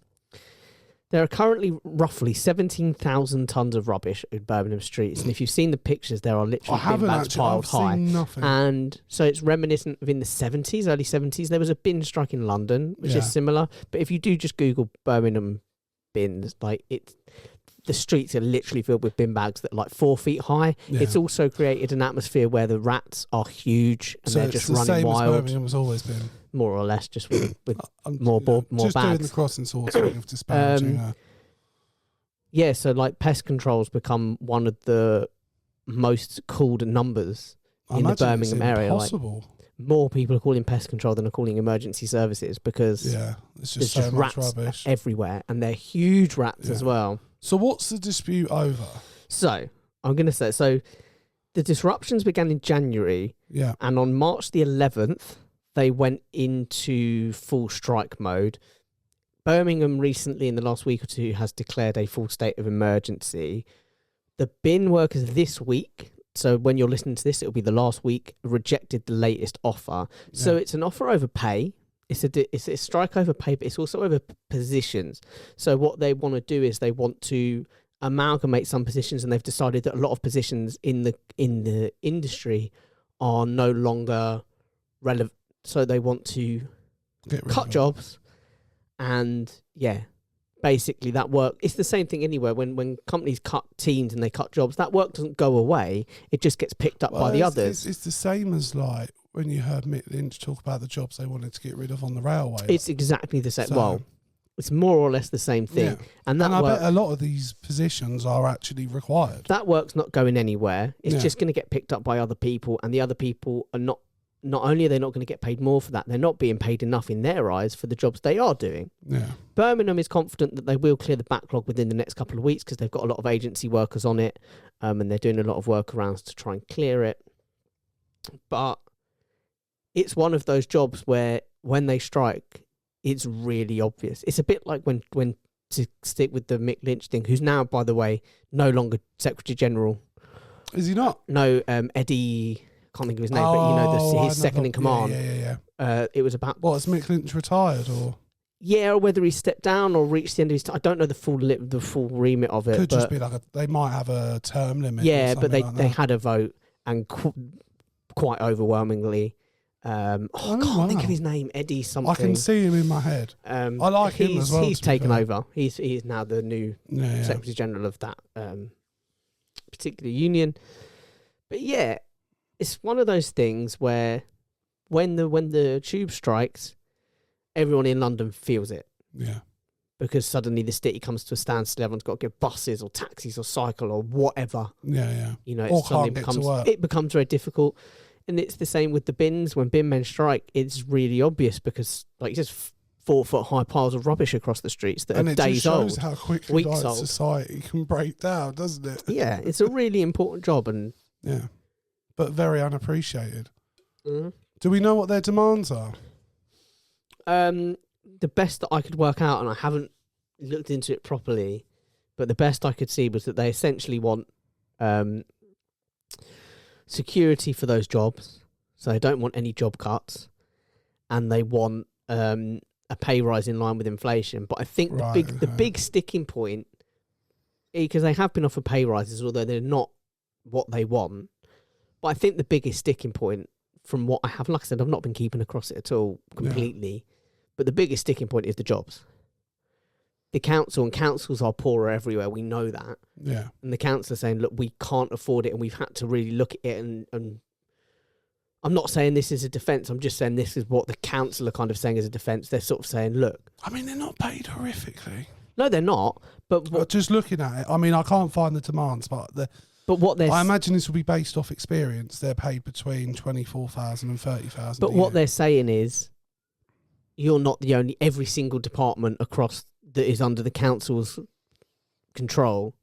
S2: there are currently roughly 17,000 tons of rubbish in Birmingham streets, and if you've seen the pictures, there are literally bin bags piled high.
S1: Seen nothing.
S2: And so it's reminiscent of in the 70s, early 70s. There was a bin strike in London, which is similar. But if you do just Google Birmingham bins, the streets are literally filled with bin bags that are 4 feet high.
S1: Yeah.
S2: It's also created an atmosphere where the rats are huge and
S1: So
S2: they're
S1: it's
S2: just
S1: the
S2: running
S1: same
S2: wild.
S1: as Birmingham has always been.
S2: More or less, just with
S1: More
S2: bags.
S1: Just doing the CrossingSwords thing of disparaging her.
S2: Yeah, so pest control's become one of the most called numbers in the Birmingham area.
S1: Impossible.
S2: More people are calling pest control than are calling emergency services because
S1: it's
S2: there's
S1: just so
S2: just
S1: much
S2: rats
S1: rubbish
S2: everywhere, and they're huge rats as well.
S1: So what's the dispute over?
S2: So I'm going to say, the disruptions began in January, and on March the 11th, they went into full strike mode. Birmingham recently, in the last week or two, has declared a full state of emergency. The bin workers this week, so when you're listening to this, it'll be the last week, rejected the latest offer. So it's an offer over pay. It's a strike over pay, but it's also over positions. So what they want to do is they want to amalgamate some positions, and they've decided that a lot of positions in the industry are no longer relevant. So they want to cut jobs, and basically that work. It's the same thing anywhere. When companies cut teams and they cut jobs, that work doesn't go away. It just gets picked up by the others.
S1: It's the same as when you heard Mick Lynch talk about the jobs they wanted to get rid of on the railway.
S2: It's exactly the same. Well, it's more or less the same thing.
S1: Yeah.
S2: And
S1: I bet a lot of these positions are actually required.
S2: That work's not going anywhere. It's just going to get picked up by other people, and the other people are not only are they not going to get paid more for that, they're not being paid enough in their eyes for the jobs they are doing.
S1: Yeah.
S2: Birmingham is confident that they will clear the backlog within the next couple of weeks because they've got a lot of agency workers on it, and they're doing a lot of workarounds to try and clear it. But it's one of those jobs where when they strike, it's really obvious. It's a bit like when to stick with the Mick Lynch thing, who's now, by the way, no longer Secretary General.
S1: Is he not?
S2: No, Eddie... can't think of his name, but his second in command.
S1: Yeah.
S2: It was about...
S1: What, is Mick Lynch retired or...?
S2: Yeah, or whether he stepped down or reached the end of his time. I don't know the full remit of it.
S1: Could just be they might have a term limit.
S2: Yeah, but they had a vote, and quite overwhelmingly... I can't think of his name. Eddie something.
S1: I can see him in my head. I like him as well.
S2: He's taken over. He's now the new Secretary General of that particular union. But yeah, it's one of those things where when the tube strikes, everyone in London feels it.
S1: Yeah.
S2: Because suddenly the city comes to a standstill. Everyone's got to get buses or taxis or cycle or whatever.
S1: Yeah.
S2: You know,
S1: or can't get to work.
S2: It becomes very difficult. And it's the same with the bins. When bin men strike, it's really obvious because, like, just 4-foot high piles of rubbish across the streets that are days old.
S1: And it just shows how quickly
S2: weeks old.
S1: society can break down, doesn't it?
S2: Yeah, it's a really important job, and
S1: yeah, but very unappreciated.
S2: Mm-hmm.
S1: Do we know what their demands are?
S2: The best that I could work out, and I haven't looked into it properly, but the best I could see was that they essentially want security for those jobs, so they don't want any job cuts, and they want a pay rise in line with inflation. But I think the big sticking point, because they have been offered pay rises, although they're not what they want. But I think the biggest sticking point, from what I have, like I said, I've not been keeping across it at all completely, but the biggest sticking point is the jobs. The council, and councils are poorer everywhere, we know that.
S1: Yeah.
S2: And the council are saying, look, we can't afford it, and we've had to really look at it, and I'm not saying this is a defence, I'm just saying this is what the council are kind of saying as a defence. They're sort of saying, look...
S1: I mean, they're not paid horrifically.
S2: No, they're not, but
S1: just looking at it, I mean, I can't find the demands, but
S2: what they're...
S1: I imagine this will be based off experience. They're paid between 24,000 and 30,000.
S2: But what they're saying is, you're not the only... Every single department across that is under the council's control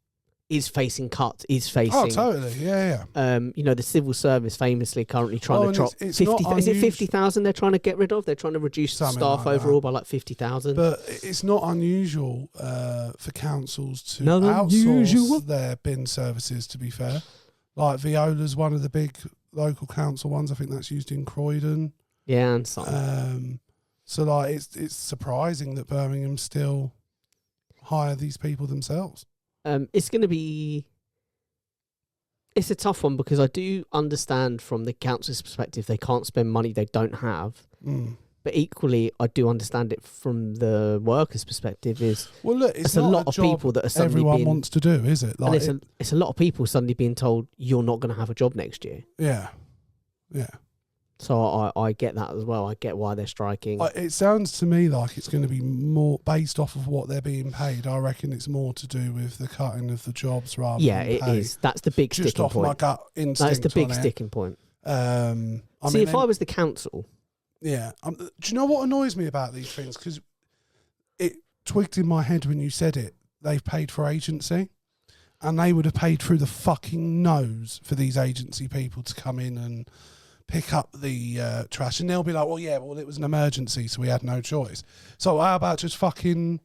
S2: is facing cuts, is facing...
S1: Oh, totally, yeah.
S2: The civil service famously currently trying to drop...
S1: It's
S2: 50, is it 50,000 they're trying to get rid of? They're trying to reduce
S1: Something
S2: staff
S1: like
S2: overall
S1: that.
S2: by like 50,000.
S1: But it's not unusual for councils to outsource their bin services, to be fair. Like Viola's one of the big local council ones. I think that's used in Croydon.
S2: Yeah, and some.
S1: So like it's surprising that Birmingham still hire these people themselves.
S2: It's going to be... It's a tough one because I do understand from the council's perspective they can't spend money they don't have. But equally, I do understand it from the workers' perspective. Well, look, it's not a lot of people that are suddenly
S1: everyone wants to do, is it? Like
S2: it's a lot of people suddenly being told you're not going to have a job next year.
S1: Yeah.
S2: So I get that as well. I get why they're striking.
S1: It sounds to me like it's going to be more based off of what they're being paid. I reckon it's more to do with the cutting of the jobs rather than
S2: it is. That's the big
S1: just
S2: sticking
S1: off
S2: point.
S1: my gut instinct.
S2: That's the big sticking point. If I was the council...
S1: Yeah. Do you know what annoys me about these things? Because it twigged in my head when you said it. They've paid for agency, and they would have paid through the fucking nose for these agency people to come in and pick up the trash. And they'll be like, well, it was an emergency, so we had no choice. So how about just fucking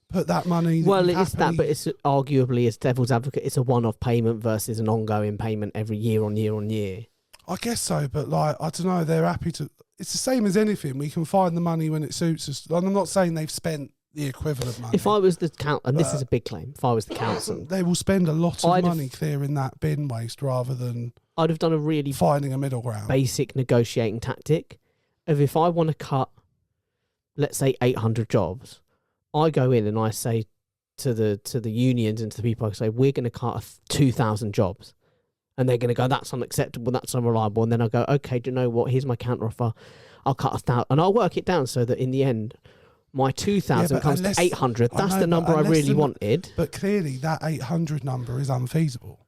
S1: put that money...
S2: Well, it is that, but it's arguably, as devil's advocate, it's a one-off payment versus an ongoing payment every year on year on year. I
S1: guess so, but like, I don't know, they're happy to... It's the same as anything. We can find the money when it suits us. And I'm not saying they've spent the equivalent money.
S2: If I was the council, and this is a big claim, if I was the council...
S1: They will spend a lot of money clearing that bin waste rather than...
S2: I'd have done a really...
S1: Finding a middle ground.
S2: Basic negotiating tactic of if I want to cut, let's say, 800 jobs, I go in and I say to the unions and to the people, I say, we're going to cut 2,000 jobs. And they're going to go, that's unacceptable, that's unreliable. And then I'll go, okay, do you know what? Here's my counteroffer. I'll cut 1,000. And I'll work it down so that in the end, my 2,000 comes to 800. That's the number I really wanted.
S1: But clearly, that 800 number is unfeasible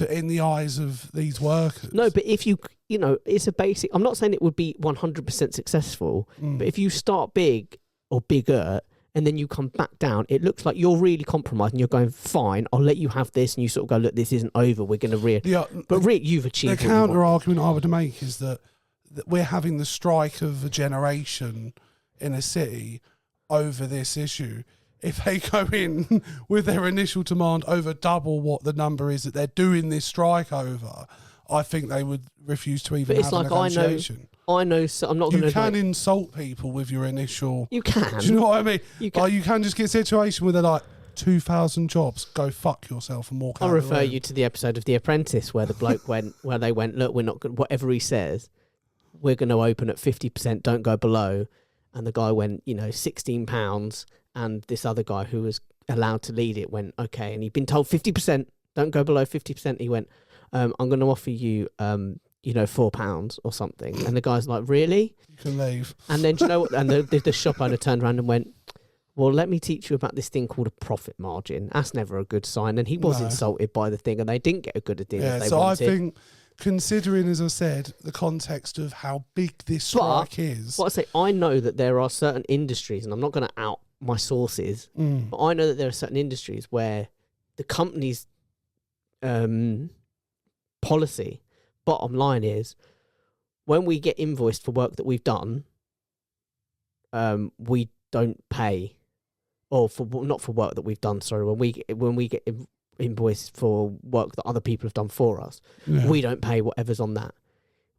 S1: in the eyes of these workers.
S2: No, but if it's a basic... I'm not saying it would be 100% successful, but if you start big or bigger... and then you come back down, it looks like you're really compromised and you're going, fine, I'll let you have this. And you sort of go, look, this isn't over. We're going to But Rick, you've achieved
S1: the counter-argument I would make is that we're having the strike of a generation in a city over this issue. If they go in with their initial demand over double what the number is that they're doing this strike over, I think they would refuse to even have a negotiation.
S2: I know, so I'm not going to...
S1: You can insult people with your initial...
S2: You can.
S1: Do you know what I mean? You can just get a situation where they're like, 2,000 jobs, go fuck yourself and walk out.
S2: I'll refer you to the episode of The Apprentice where the bloke went, where they went, look, we're not going... Whatever he says, we're going to open at 50%, don't go below. And the guy went, £16. And this other guy who was allowed to lead it went, okay. And he'd been told 50%, don't go below 50%. He went, I'm going to offer you... £4 or something. And the guy's like, really?
S1: You can leave.
S2: And then, do you know what? And the shop owner turned around and went, well, let me teach you about this thing called a profit margin. That's never a good sign. And he was insulted by the thing and they didn't get a good deal as they wanted.
S1: I think considering, as I said, the context of how big this strike is.
S2: What I say, I know that there are certain industries, and I'm not going to out my sources, but I know that there are certain industries where the company's policy, bottom line is, when we get invoiced for work that we've done, we don't pay, or for not for work that we've done. Sorry, when we get invoiced for work that other people have done for us, we don't pay whatever's on that.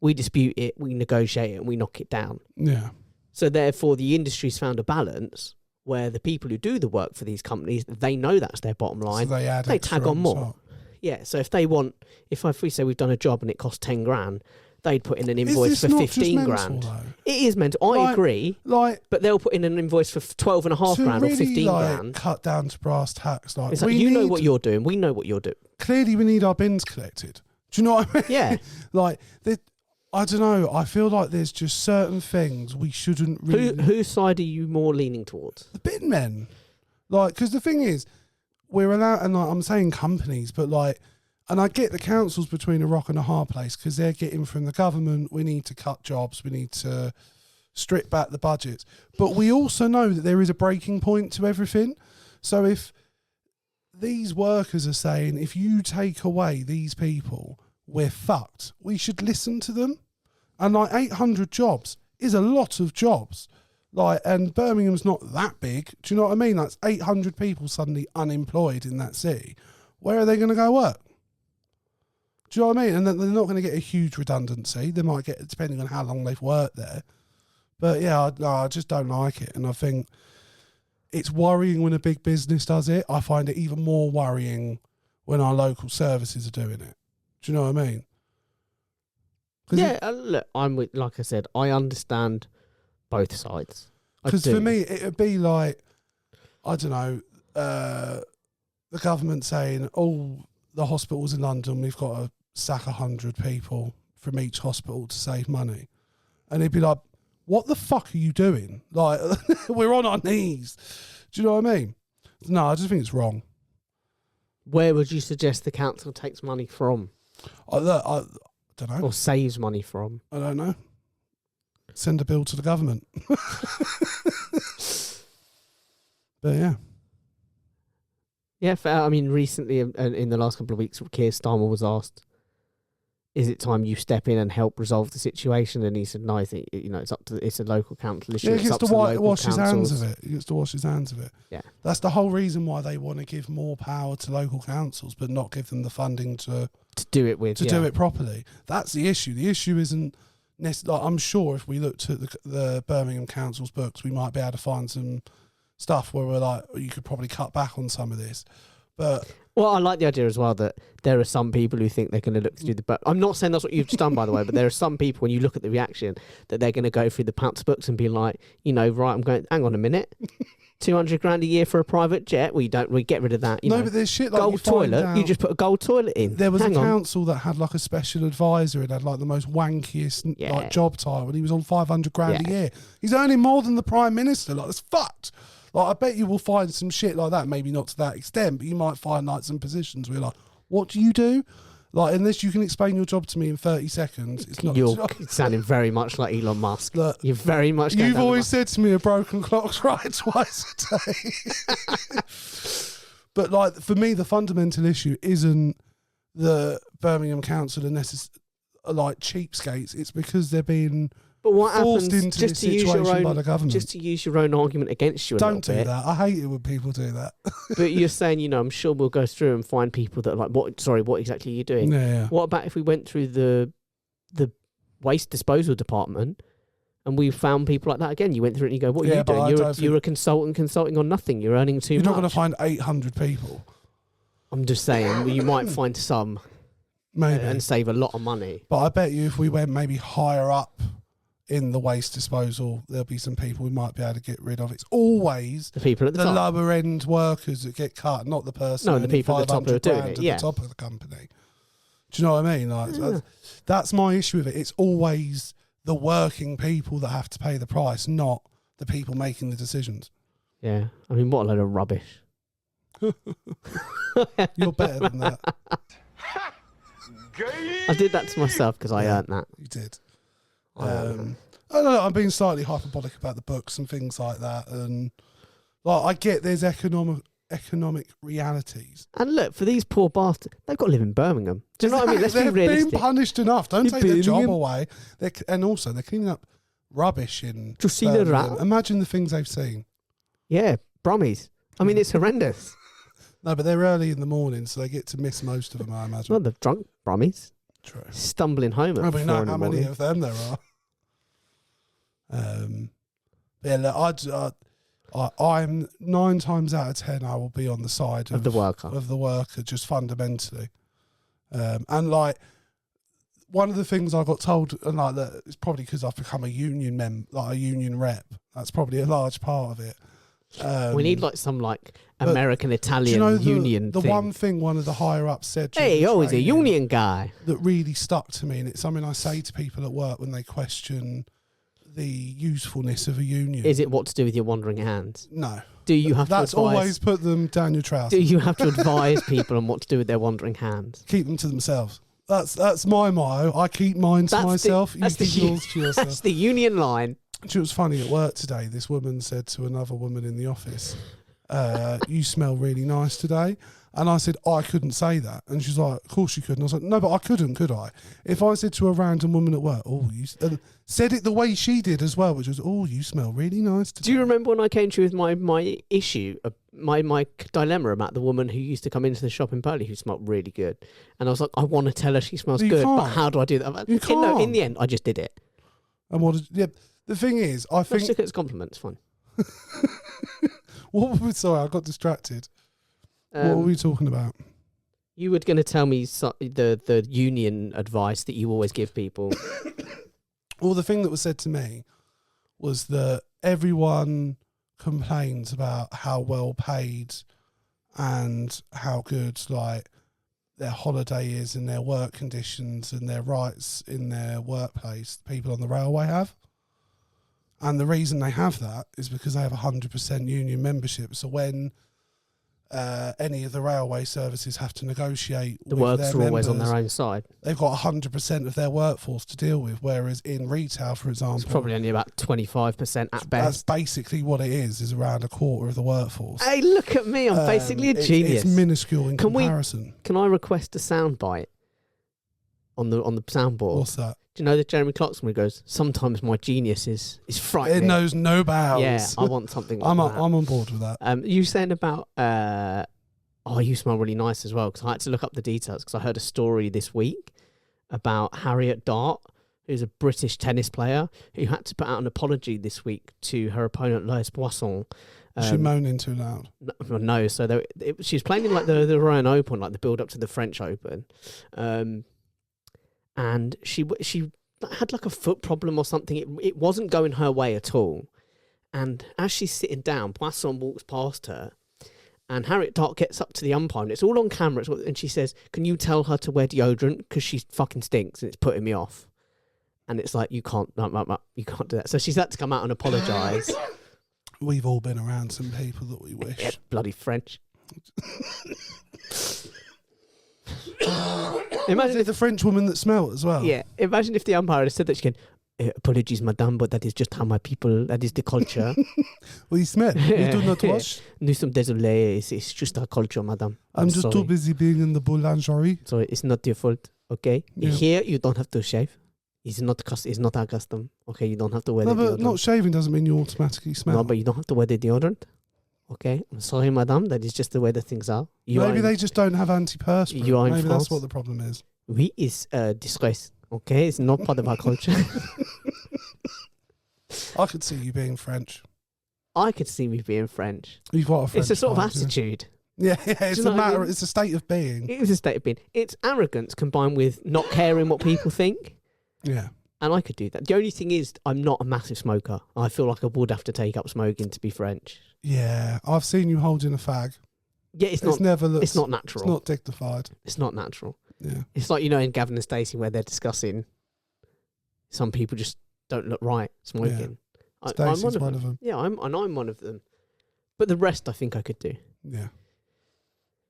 S2: We dispute it, we negotiate it, and we knock it down.
S1: Yeah.
S2: So therefore, the industry's found a balance where the people who do the work for these companies, they know that's their bottom line.
S1: So they
S2: tag on more.
S1: top.
S2: Yeah. So if they want, if we say we've done a job and it costs 10 grand, they'd put in an invoice for 15 grand. It is mental. I agree. But they'll put in an invoice for 12.5 grand
S1: really,
S2: or 15 grand.
S1: Cut down to brass tacks.
S2: It's like, you know what you're doing. We know what you're doing.
S1: Clearly, we need our bins collected. Do you know what I mean?
S2: Yeah.
S1: I don't know. I feel like there's just certain things we shouldn't really.
S2: Whose side are you more leaning towards?
S1: The bin men. Because the thing is, we're allowed, and I'm saying companies, but and I get the councils between a rock and a hard place because they're getting from the government, we need to cut jobs, we need to strip back the budgets. But we also know that there is a breaking point to everything. So if these workers are saying, if you take away these people, we're fucked, we should listen to them. And 800 jobs is a lot of jobs. And Birmingham's not that big. Do you know what I mean? That's 800 people suddenly unemployed in that city. Where are they going to go work? Do you know what I mean? And then they're not going to get a huge redundancy. They might get, depending on how long they've worked there. But yeah, I just don't like it. And I think it's worrying when a big business does it. I find it even more worrying when our local services are doing it. Do you know what I mean?
S2: Yeah, look, like I said, I understand both sides.
S1: Because for me, it would be like, I don't know, the government saying, the hospitals in London, we've got to sack 100 people from each hospital to save money. And it'd be like, what the fuck are you doing? We're on our knees. Do you know what I mean? No, I just think it's wrong.
S2: Where would you suggest the council takes money from?
S1: I don't know.
S2: Or saves money from?
S1: I don't know. Send a bill to the government. But yeah.
S2: Yeah, I mean, recently, in the last couple of weeks, Keir Starmer was asked, is it time you step in and help resolve the situation? And he said, no, I think, it's a local council issue.
S1: Yeah, he gets to wash his hands of it.
S2: Yeah.
S1: That's the whole reason why they want to give more power to local councils, but not give them the funding to
S2: do it with.
S1: Do it properly. That's the issue. The issue isn't necessarily, I'm sure if we looked at the Birmingham Council's books, we might be able to find some stuff where we're like, you could probably cut back on some of this. But
S2: well, I like the idea as well that there are some people who think they're going to look through the book. I'm not saying that's what you've just done, by the way, but there are some people, when you look at the reaction, that they're going to go through the Pants books and be like, right, I'm going, hang on a minute, 200 grand a year for a private jet? We get rid of that.
S1: But there's shit like
S2: gold toilet. You just put a gold toilet in.
S1: There was a council that had a special advisor and had the most wankiest job title, and he was on 500 grand a year. He's earning more than the Prime Minister. That's fucked. I bet you will find some shit like that, maybe not to that extent, but you might find some positions where you're like, what do you do? Unless you can explain your job to me in 30 seconds, it's not.
S2: You're sounding very much like Elon Musk. Look, you're very much.
S1: You've always said to me a broken clock's right twice a day. But for me, the fundamental issue isn't the Birmingham Council and cheapskates. It's because they're being. But what
S2: happens
S1: into
S2: just
S1: this
S2: to use
S1: situation
S2: your own,
S1: by the government?
S2: Just to use your own argument against you.
S1: Don't do that. I hate it when people do that.
S2: But you're saying, I'm sure we'll go through and find people that are like, what exactly are you doing?
S1: Yeah.
S2: What about if we went through the waste disposal department and we found people like that again? You went through it and you go, what are you doing? You're a consultant consulting on nothing. You're earning too much.
S1: You're not going to find 800 people.
S2: I'm just saying, you might find some.
S1: Maybe.
S2: And save a lot of money.
S1: But I bet you if we went maybe higher up in the waste disposal, there'll be some people we might be able to get rid of. It's always
S2: the people at the top.
S1: Lower end workers that get cut, not the person.
S2: No, the people at the top who are doing it.
S1: The top of the company. Do you know what I mean? That's my issue with it. It's always the working people that have to pay the price, not the people making the decisions.
S2: Yeah, I mean, what a load of rubbish.
S1: You're better than that.
S2: I did that to myself because I earned that.
S1: You did. I don't know. I'm being slightly hyperbolic about the books and things like that, and like I get there's economic realities.
S2: And look, for these poor bastards, they've got to live in Birmingham. Do you know what I mean? Let's be
S1: They've
S2: realistic.
S1: been punished enough. Don't take their job
S2: Birmingham.
S1: away. And also, they're cleaning up rubbish in
S2: Just seen a
S1: Birmingham.
S2: rat.
S1: Imagine the things they've seen.
S2: Yeah, Brummies. I mean, it's horrendous.
S1: No, but they're early in the morning, so they get to miss most of them, I imagine.
S2: Well, the drunk Brummies
S1: True.
S2: stumbling home at
S1: We
S2: 4
S1: know
S2: in the
S1: how many
S2: morning.
S1: of them there are. Yeah, look, I'm 9 times out of 10, I will be on the side
S2: Of the worker.
S1: Of the worker, just fundamentally. And like, one of the things I got told, and like that, it's probably because I've become a union a union rep. That's probably a large part of it.
S2: We need like some American Italian union
S1: the
S2: thing.
S1: one thing one of the higher ups said during
S2: Hey,
S1: the
S2: he's a
S1: training
S2: union guy.
S1: that really stuck to me, and it's something I say to people at work when they question the usefulness of a union.
S2: Is it what to do with your wandering hands?
S1: No.
S2: Do you have
S1: That's
S2: to advise?
S1: always put them down your trousers.
S2: Do you have to advise people on what to do with their wandering hands?
S1: Keep them to themselves. That's my motto. I keep mine to myself. You keep yours to yourself.
S2: That's the union line.
S1: It was funny at work today. This woman said to another woman in the office, you smell really nice today. And I said, I couldn't say that. And she's like, of course you could. And I was like, no, but I couldn't, could I? If I said to a random woman at work, and said it the way she did as well, which was, you smell really nice today.
S2: Do you remember when I came to you with my issue, my dilemma about the woman who used to come into the shop in Burley who smelled really good? And I was like, I want to tell her she smells
S1: You
S2: good, but
S1: can't.
S2: how do I do that?
S1: You
S2: No, in
S1: can't.
S2: the end, I just did it.
S1: And the thing is, I
S2: Let's
S1: think...
S2: look at it as compliments, fine.
S1: Sorry, I got distracted. What were we talking about?
S2: You were going to tell me the union advice that you always give people.
S1: Well, the thing that was said to me was that everyone complains about how well paid and how good their holiday is and their work conditions and their rights in their workplace people on the railway have. And the reason they have that is because they have 100% union membership. So when any of the railway services have to negotiate
S2: The
S1: with
S2: works
S1: their
S2: are always on
S1: members,
S2: their own side.
S1: they've got 100% of their workforce to deal with, whereas in retail, for example...
S2: It's probably only about 25% at
S1: That's
S2: best.
S1: basically what it is around a quarter of the workforse.
S2: Hey, look at me. I'm basically a genius.
S1: It's minuscule in
S2: Can
S1: comparison.
S2: Can I request a soundbite on the soundboard?
S1: What's that?
S2: Do you know the Jeremy Clarkson where he goes, sometimes my genius is frightening.
S1: It knows no bounds.
S2: Yeah, I want something like
S1: I'm
S2: that.
S1: on board with that.
S2: You saying about, you smell really nice as well, because I had to look up the details, because I heard a story this week about Harriet Dart, who's a British tennis player, who had to put out an apology this week to her opponent, Lois Boisson.
S1: Is she moaning too loud?
S2: No, so she was playing in the Royal Open, like the build up to the French Open. And she had like a foot problem or something. It wasn't going her way at all. And as she's sitting down, Boisson walks past her, and Harriet Dart gets up to the umpire, and it's all on camera. And she says, "Can you tell her to wear deodorant because she fucking stinks and it's putting me off?" And it's like, you can't do that. So she's had to come out and apologise.
S1: We've all been around some people that we wish.
S2: Yeah, bloody French.
S1: Imagine if the French woman that smelled as well.
S2: Yeah, imagine if the umpire had said that she can. Apologies, madame, but that is just how my people. That is the culture.
S1: We smell. We do not wash.
S2: Nous sommes désolés. It's just our culture, madame.
S1: I'm just too busy being in the boulangerie.
S2: So it's not your fault. Okay.
S1: Yeah.
S2: Here you don't have to shave. It's not our custom. Okay, you don't have to wear the
S1: but
S2: deodorant.
S1: not shaving doesn't mean you automatically smell.
S2: No, but you don't have to wear the deodorant. Okay, I'm sorry, madame. That is just the way that things are.
S1: Maybe they just don't have antiperspirant.
S2: You are in
S1: Maybe
S2: France.
S1: that's what the problem is.
S2: Oui, it's disgrace. Okay, it's not part of our culture.
S1: I could see you being French.
S2: I could see me being French.
S1: You've got a French
S2: It's a sort of
S1: vibe, yeah.
S2: attitude.
S1: Yeah, it's
S2: you know
S1: a
S2: what I
S1: matter.
S2: mean?
S1: It's a state of being.
S2: It is a state of being. It's arrogance combined with not caring what people think.
S1: Yeah.
S2: And I could do that. The only thing is, I'm not a massive smoker. I feel like I would have to take up smoking to be French.
S1: Yeah, I've seen you holding a fag.
S2: Yeah, it's not natural.
S1: It's not dignified.
S2: It's not natural.
S1: Yeah.
S2: It's like, in Gavin and Stacey where they're discussing some people just don't look right smoking.
S1: Yeah.
S2: I'm
S1: Stacey's one of them.
S2: Yeah, I'm one of them. But the rest I think I could do.
S1: Yeah.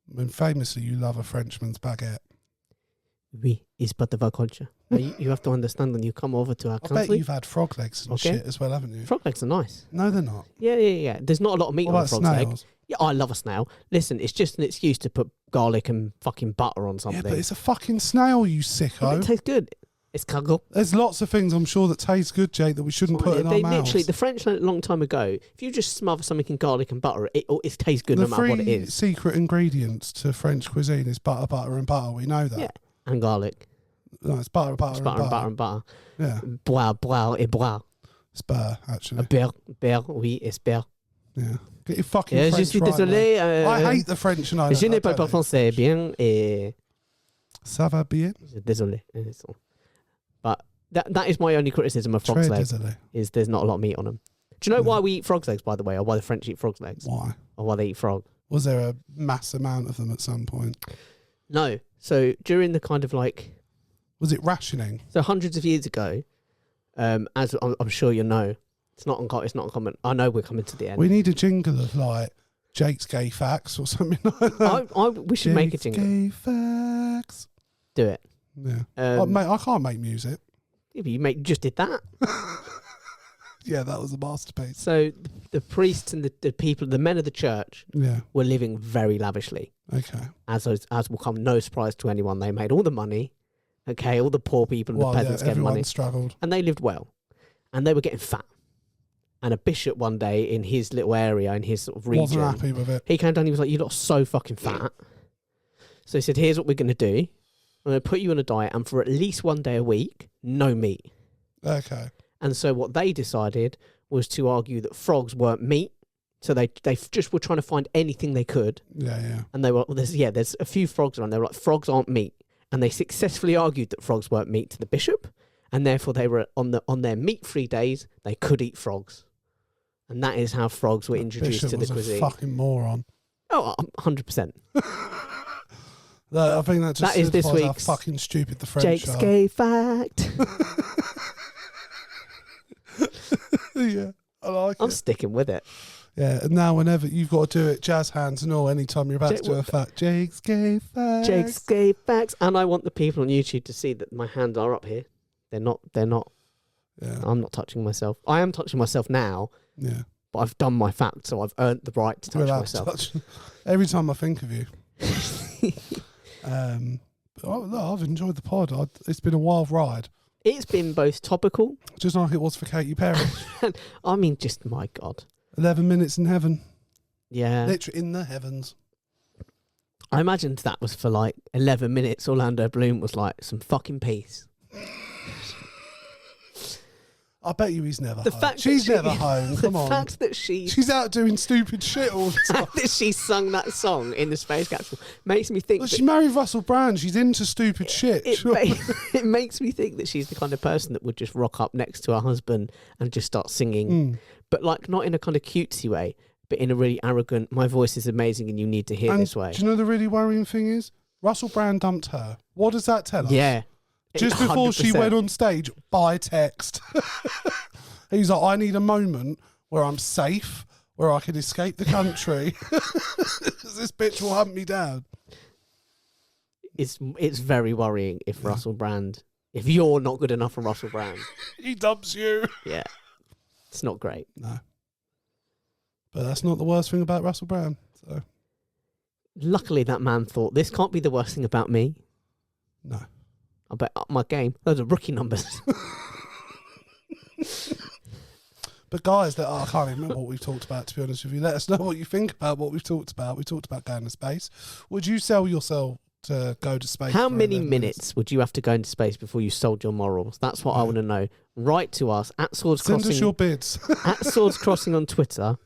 S1: I mean, famously, you love a Frenchman's baguette.
S2: Oui, it's part of our culture. Now, you have to understand when you come over to our
S1: I
S2: country.
S1: bet you've had frog legs and
S2: Okay.
S1: shit as well, haven't you?
S2: Frog legs are nice.
S1: No, they're not.
S2: Yeah. There's not a lot of meat
S1: What
S2: on a
S1: about
S2: frog's leg.
S1: snails?
S2: Yeah, I love a snail. Listen, it's just an excuse to put garlic and fucking butter on something.
S1: Yeah, but it's a fucking snail, you
S2: But
S1: sicko.
S2: it tastes good. It's cuddle.
S1: There's lots of things I'm sure that taste good, Jake, that we shouldn't put in our mouths.
S2: Literally, the French learned a long time ago, if you just smother something in garlic and butter, it tastes good no matter what it
S1: The
S2: is.
S1: three secret ingredients to French cuisine is butter, butter, and butter. We know that.
S2: Yeah, and garlic.
S1: No, it's butter, butter,
S2: It's
S1: and
S2: butter
S1: butter.
S2: and butter and butter.
S1: Yeah,
S2: Bois et bois.
S1: it's bear, actually.
S2: Beurre, oui, it's beurre.
S1: Yeah. Get your fucking
S2: Je
S1: French
S2: suis
S1: right,
S2: désolé.
S1: mate. I hate the French. And
S2: Je ne parle pas français bien et...
S1: Ça va bien?
S2: Désolé. But that is my only criticism of frog's
S1: Très
S2: legs,
S1: désolé.
S2: is there's not a lot of meat on them. Do you know why we eat frog's legs, by the way, or why the French eat frog's legs?
S1: Why?
S2: Or why they eat frog?
S1: Was there a mass amount of them at some point?
S2: No. So during the kind of like...
S1: Was it rationing?
S2: So hundreds of years ago, as I'm sure you know, it's not uncommon. I know we're coming to the end.
S1: We need a jingle of like Jake's gay facts or something like that.
S2: We should make a
S1: Jake's
S2: jingle.
S1: Gay facts.
S2: Do it.
S1: Yeah. Mate, I can't make music.
S2: Yeah, but you just did that.
S1: Yeah, that was a masterpiece.
S2: So the priests and the people, the men of the church,
S1: Yeah.
S2: were living very lavishly.
S1: Okay.
S2: As will come no surprise to anyone. They made all the money. Okay, all the poor people and
S1: Well,
S2: the peasants
S1: yeah,
S2: getting
S1: everyone
S2: money.
S1: struggled.
S2: And they lived well. And they were getting fat. And a bishop one day in his little area, in his sort of region,
S1: Wasn't happy with it.
S2: he came down, he was like, "You lot are so fucking fat." So he said, "Here's what we're going to do. I'm going to put you on a diet, and for at least one day a week, no meat."
S1: Okay.
S2: And so what they decided was to argue that frogs weren't meat. So they just were trying to find anything they could.
S1: Yeah.
S2: And they were, there's a few frogs around. They were like, frogs aren't meat. And they successfully argued that frogs weren't meat to the bishop. And therefore they were on their meat-free days, they could eat frogs. And that is how frogs were introduced
S1: Bishop
S2: to the
S1: was
S2: cuisine.
S1: a fucking moron.
S2: Oh, 100%.
S1: I think that just
S2: That is this
S1: signifies how
S2: week's
S1: fucking stupid the French
S2: Jake's
S1: are.
S2: gay fact.
S1: Yeah, I like
S2: I'm
S1: it.
S2: sticking with it.
S1: Yeah, and now whenever you've got to do it, jazz hands and all, anytime you're about
S2: Jake,
S1: to do a fact, Jake's gay facts.
S2: Jake's gay facts. And I want the people on YouTube to see that my hands are up here. They're not.
S1: Yeah.
S2: I'm not touching myself. I am touching myself now,
S1: Yeah.
S2: but I've done my fact, so I've earned the right to touch
S1: You're allowed
S2: myself.
S1: to touch. Every time I think of you. I've enjoyed the pod. It's been a wild ride.
S2: It's been both topical.
S1: Just like it was for Katy Perry.
S2: I mean, just my God.
S1: 11 minutes in heaven.
S2: Yeah.
S1: Literally in the heavens.
S2: I imagined that was for like 11 minutes. Orlando Bloom was like, some fucking peace.
S1: I bet you he's never
S2: The
S1: home.
S2: fact
S1: She's
S2: that
S1: never home. Come
S2: the
S1: on.
S2: fact that
S1: She's out doing stupid shit all the time.
S2: that she sung that song in the space capsule makes me think
S1: Well,
S2: that
S1: she married Russell Brand. She's into stupid shit.
S2: it makes me think that she's the kind of person that would just rock up next to her husband and just start singing, but like not in a kind of cutesy way, but in a really arrogant, my voice is amazing and you need to hear
S1: And
S2: this way.
S1: do you know the really worrying thing is? Russell Brand dumped her. What does that tell us?
S2: Yeah.
S1: Just before she
S2: 100%.
S1: went on stage by text. He's like, I need a moment where I'm safe, where I can escape the country. Because this bitch will hunt me down.
S2: It's very worrying if Russell Brand, if you're not good enough for Russell Brand.
S1: He dumps you.
S2: Yeah. It's not great.
S1: No. But that's not the worst thing about Russell Brand. So
S2: Luckily, that man thought, this can't be the worst thing about me.
S1: no.
S2: I bet up my game. Those are rookie numbers.
S1: But guys, I can't even remember what we've talked about, to be honest with you. Let us know what you think about what we've talked about. We talked about going to space. Would you sell yourself to go to space?
S2: How
S1: for
S2: many
S1: 11
S2: minutes would you have to go into space before you sold your morals? That's what I want to know. Write to us at Swords
S1: Send
S2: Crossing.
S1: us your bids.
S2: At Swords Crossing on Twitter,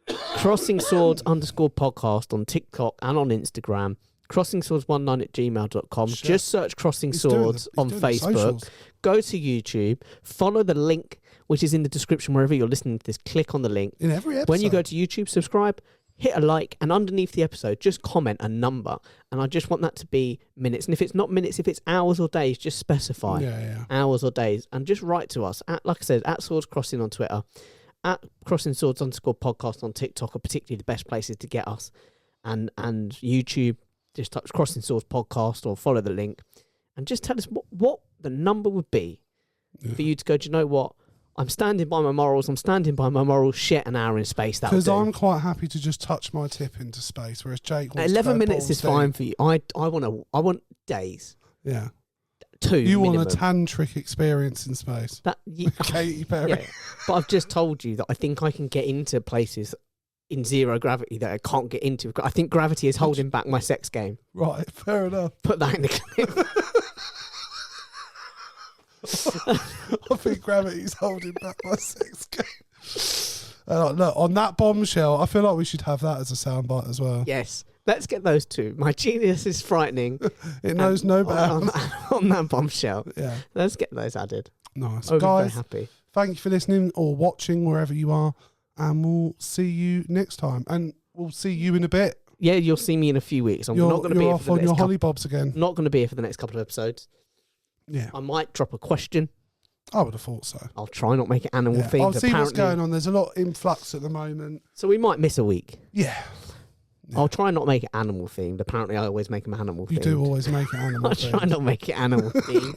S2: CrossingSwords_podcast on TikTok and on Instagram, CrossingSwords19@gmail.com.
S1: Shit.
S2: Just search Crossing
S1: He's doing
S2: Swords
S1: the-
S2: on
S1: he's doing the
S2: Facebook.
S1: socials.
S2: Go to YouTube, follow the link which is in the description wherever you're listening to this. Click on the link.
S1: In every episode.
S2: When you go to YouTube, subscribe, hit a like, and underneath the episode, just comment a number. And I just want that to be minutes. And if it's not minutes, if it's hours or days, just specify hours or days. And just write to us, like I said, at Swords Crossing on Twitter, at CrossingSwords_podcast on TikTok are particularly the best places to get us. And YouTube, just touch Crossing Swords Podcast or follow the link. and just tell us what the number would be for you to go, do you know what? I'm standing by my morals. I'm standing by my morals. Shit, an hour in space.
S1: Because I'm quite happy to just touch my tip into space, whereas Jake wants
S2: 11
S1: to go
S2: minutes is
S1: balls
S2: fine
S1: deep.
S2: for you. I want days.
S1: Yeah.
S2: 2
S1: You
S2: minimum.
S1: want a tantric experience in space. Katy Perry.
S2: Yeah. But I've just told you that I think I can get into places in zero gravity that I can't get into. I think gravity is holding back my sex game.
S1: Right, fair enough.
S2: Put that in the clip.
S1: I think gravity's holding back my sex game. Look, on that bombshell, I feel like we should have that as a soundbite as well.
S2: Yes. Let's get those two. My genius is frightening.
S1: It knows no bounds.
S2: On that bombshell.
S1: Yeah.
S2: Let's get those added.
S1: Nice.
S2: I'll be very
S1: Guys,
S2: happy.
S1: thank you for listening or watching wherever you are. And we'll see you next time. And we'll see you in a bit.
S2: Yeah, you'll see me in a few weeks. I'm
S1: You're
S2: not going to be here
S1: off
S2: for the
S1: on
S2: next
S1: your
S2: couple.
S1: hollybobs again.
S2: Not going to be here for the next couple of episodes.
S1: Yeah.
S2: I might drop a question.
S1: I would have thought so.
S2: I'll try not make it animal
S1: Yeah.
S2: themed.
S1: I'll see what's
S2: apparently.
S1: going on. There's a lot in flux at the moment.
S2: So we might miss a week.
S1: Yeah.
S2: I'll try not make it animal themed. Apparently, I always make them animal themed.
S1: You do always make it animal
S2: I'll try
S1: themed.
S2: not make it animal themed.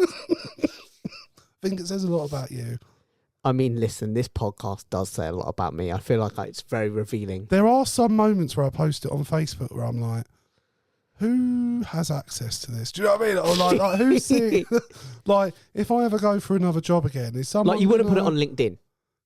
S1: I think it says a lot about you.
S2: I mean, listen, this podcast does say a lot about me. I feel like it's very revealing.
S1: There are some moments where I post it on Facebook where I'm like, who has access to this? Do you know what I mean? Or like who's seeing? Like, if I ever go for another job again, is someone
S2: Like, you wouldn't put it
S1: gonna-
S2: on LinkedIn.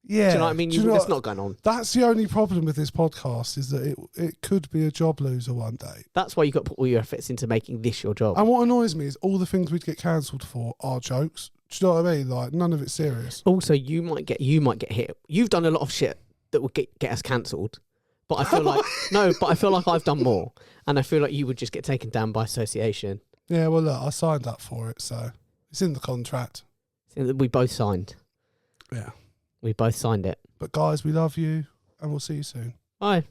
S1: Yeah.
S2: Do you know what I mean?
S1: Do you know
S2: That's
S1: what-
S2: not going on.
S1: That's the only problem with this podcast is that it could be a job loser one day.
S2: That's why you got to put all your efforts into making this your job.
S1: And what annoys me is all the things we'd get cancelled for are jokes. Do you know what I mean? Like, none of it's serious.
S2: Also, you might get hit. You've done a lot of shit that would get us cancelled. But I feel like I feel like I've done more, and I feel like you would just get taken down by association.
S1: Yeah, well, look, I signed up for it, so it's in the contract.
S2: We both signed.
S1: Yeah.
S2: We both signed it.
S1: But guys, we love you, and we'll see you soon.
S2: Bye.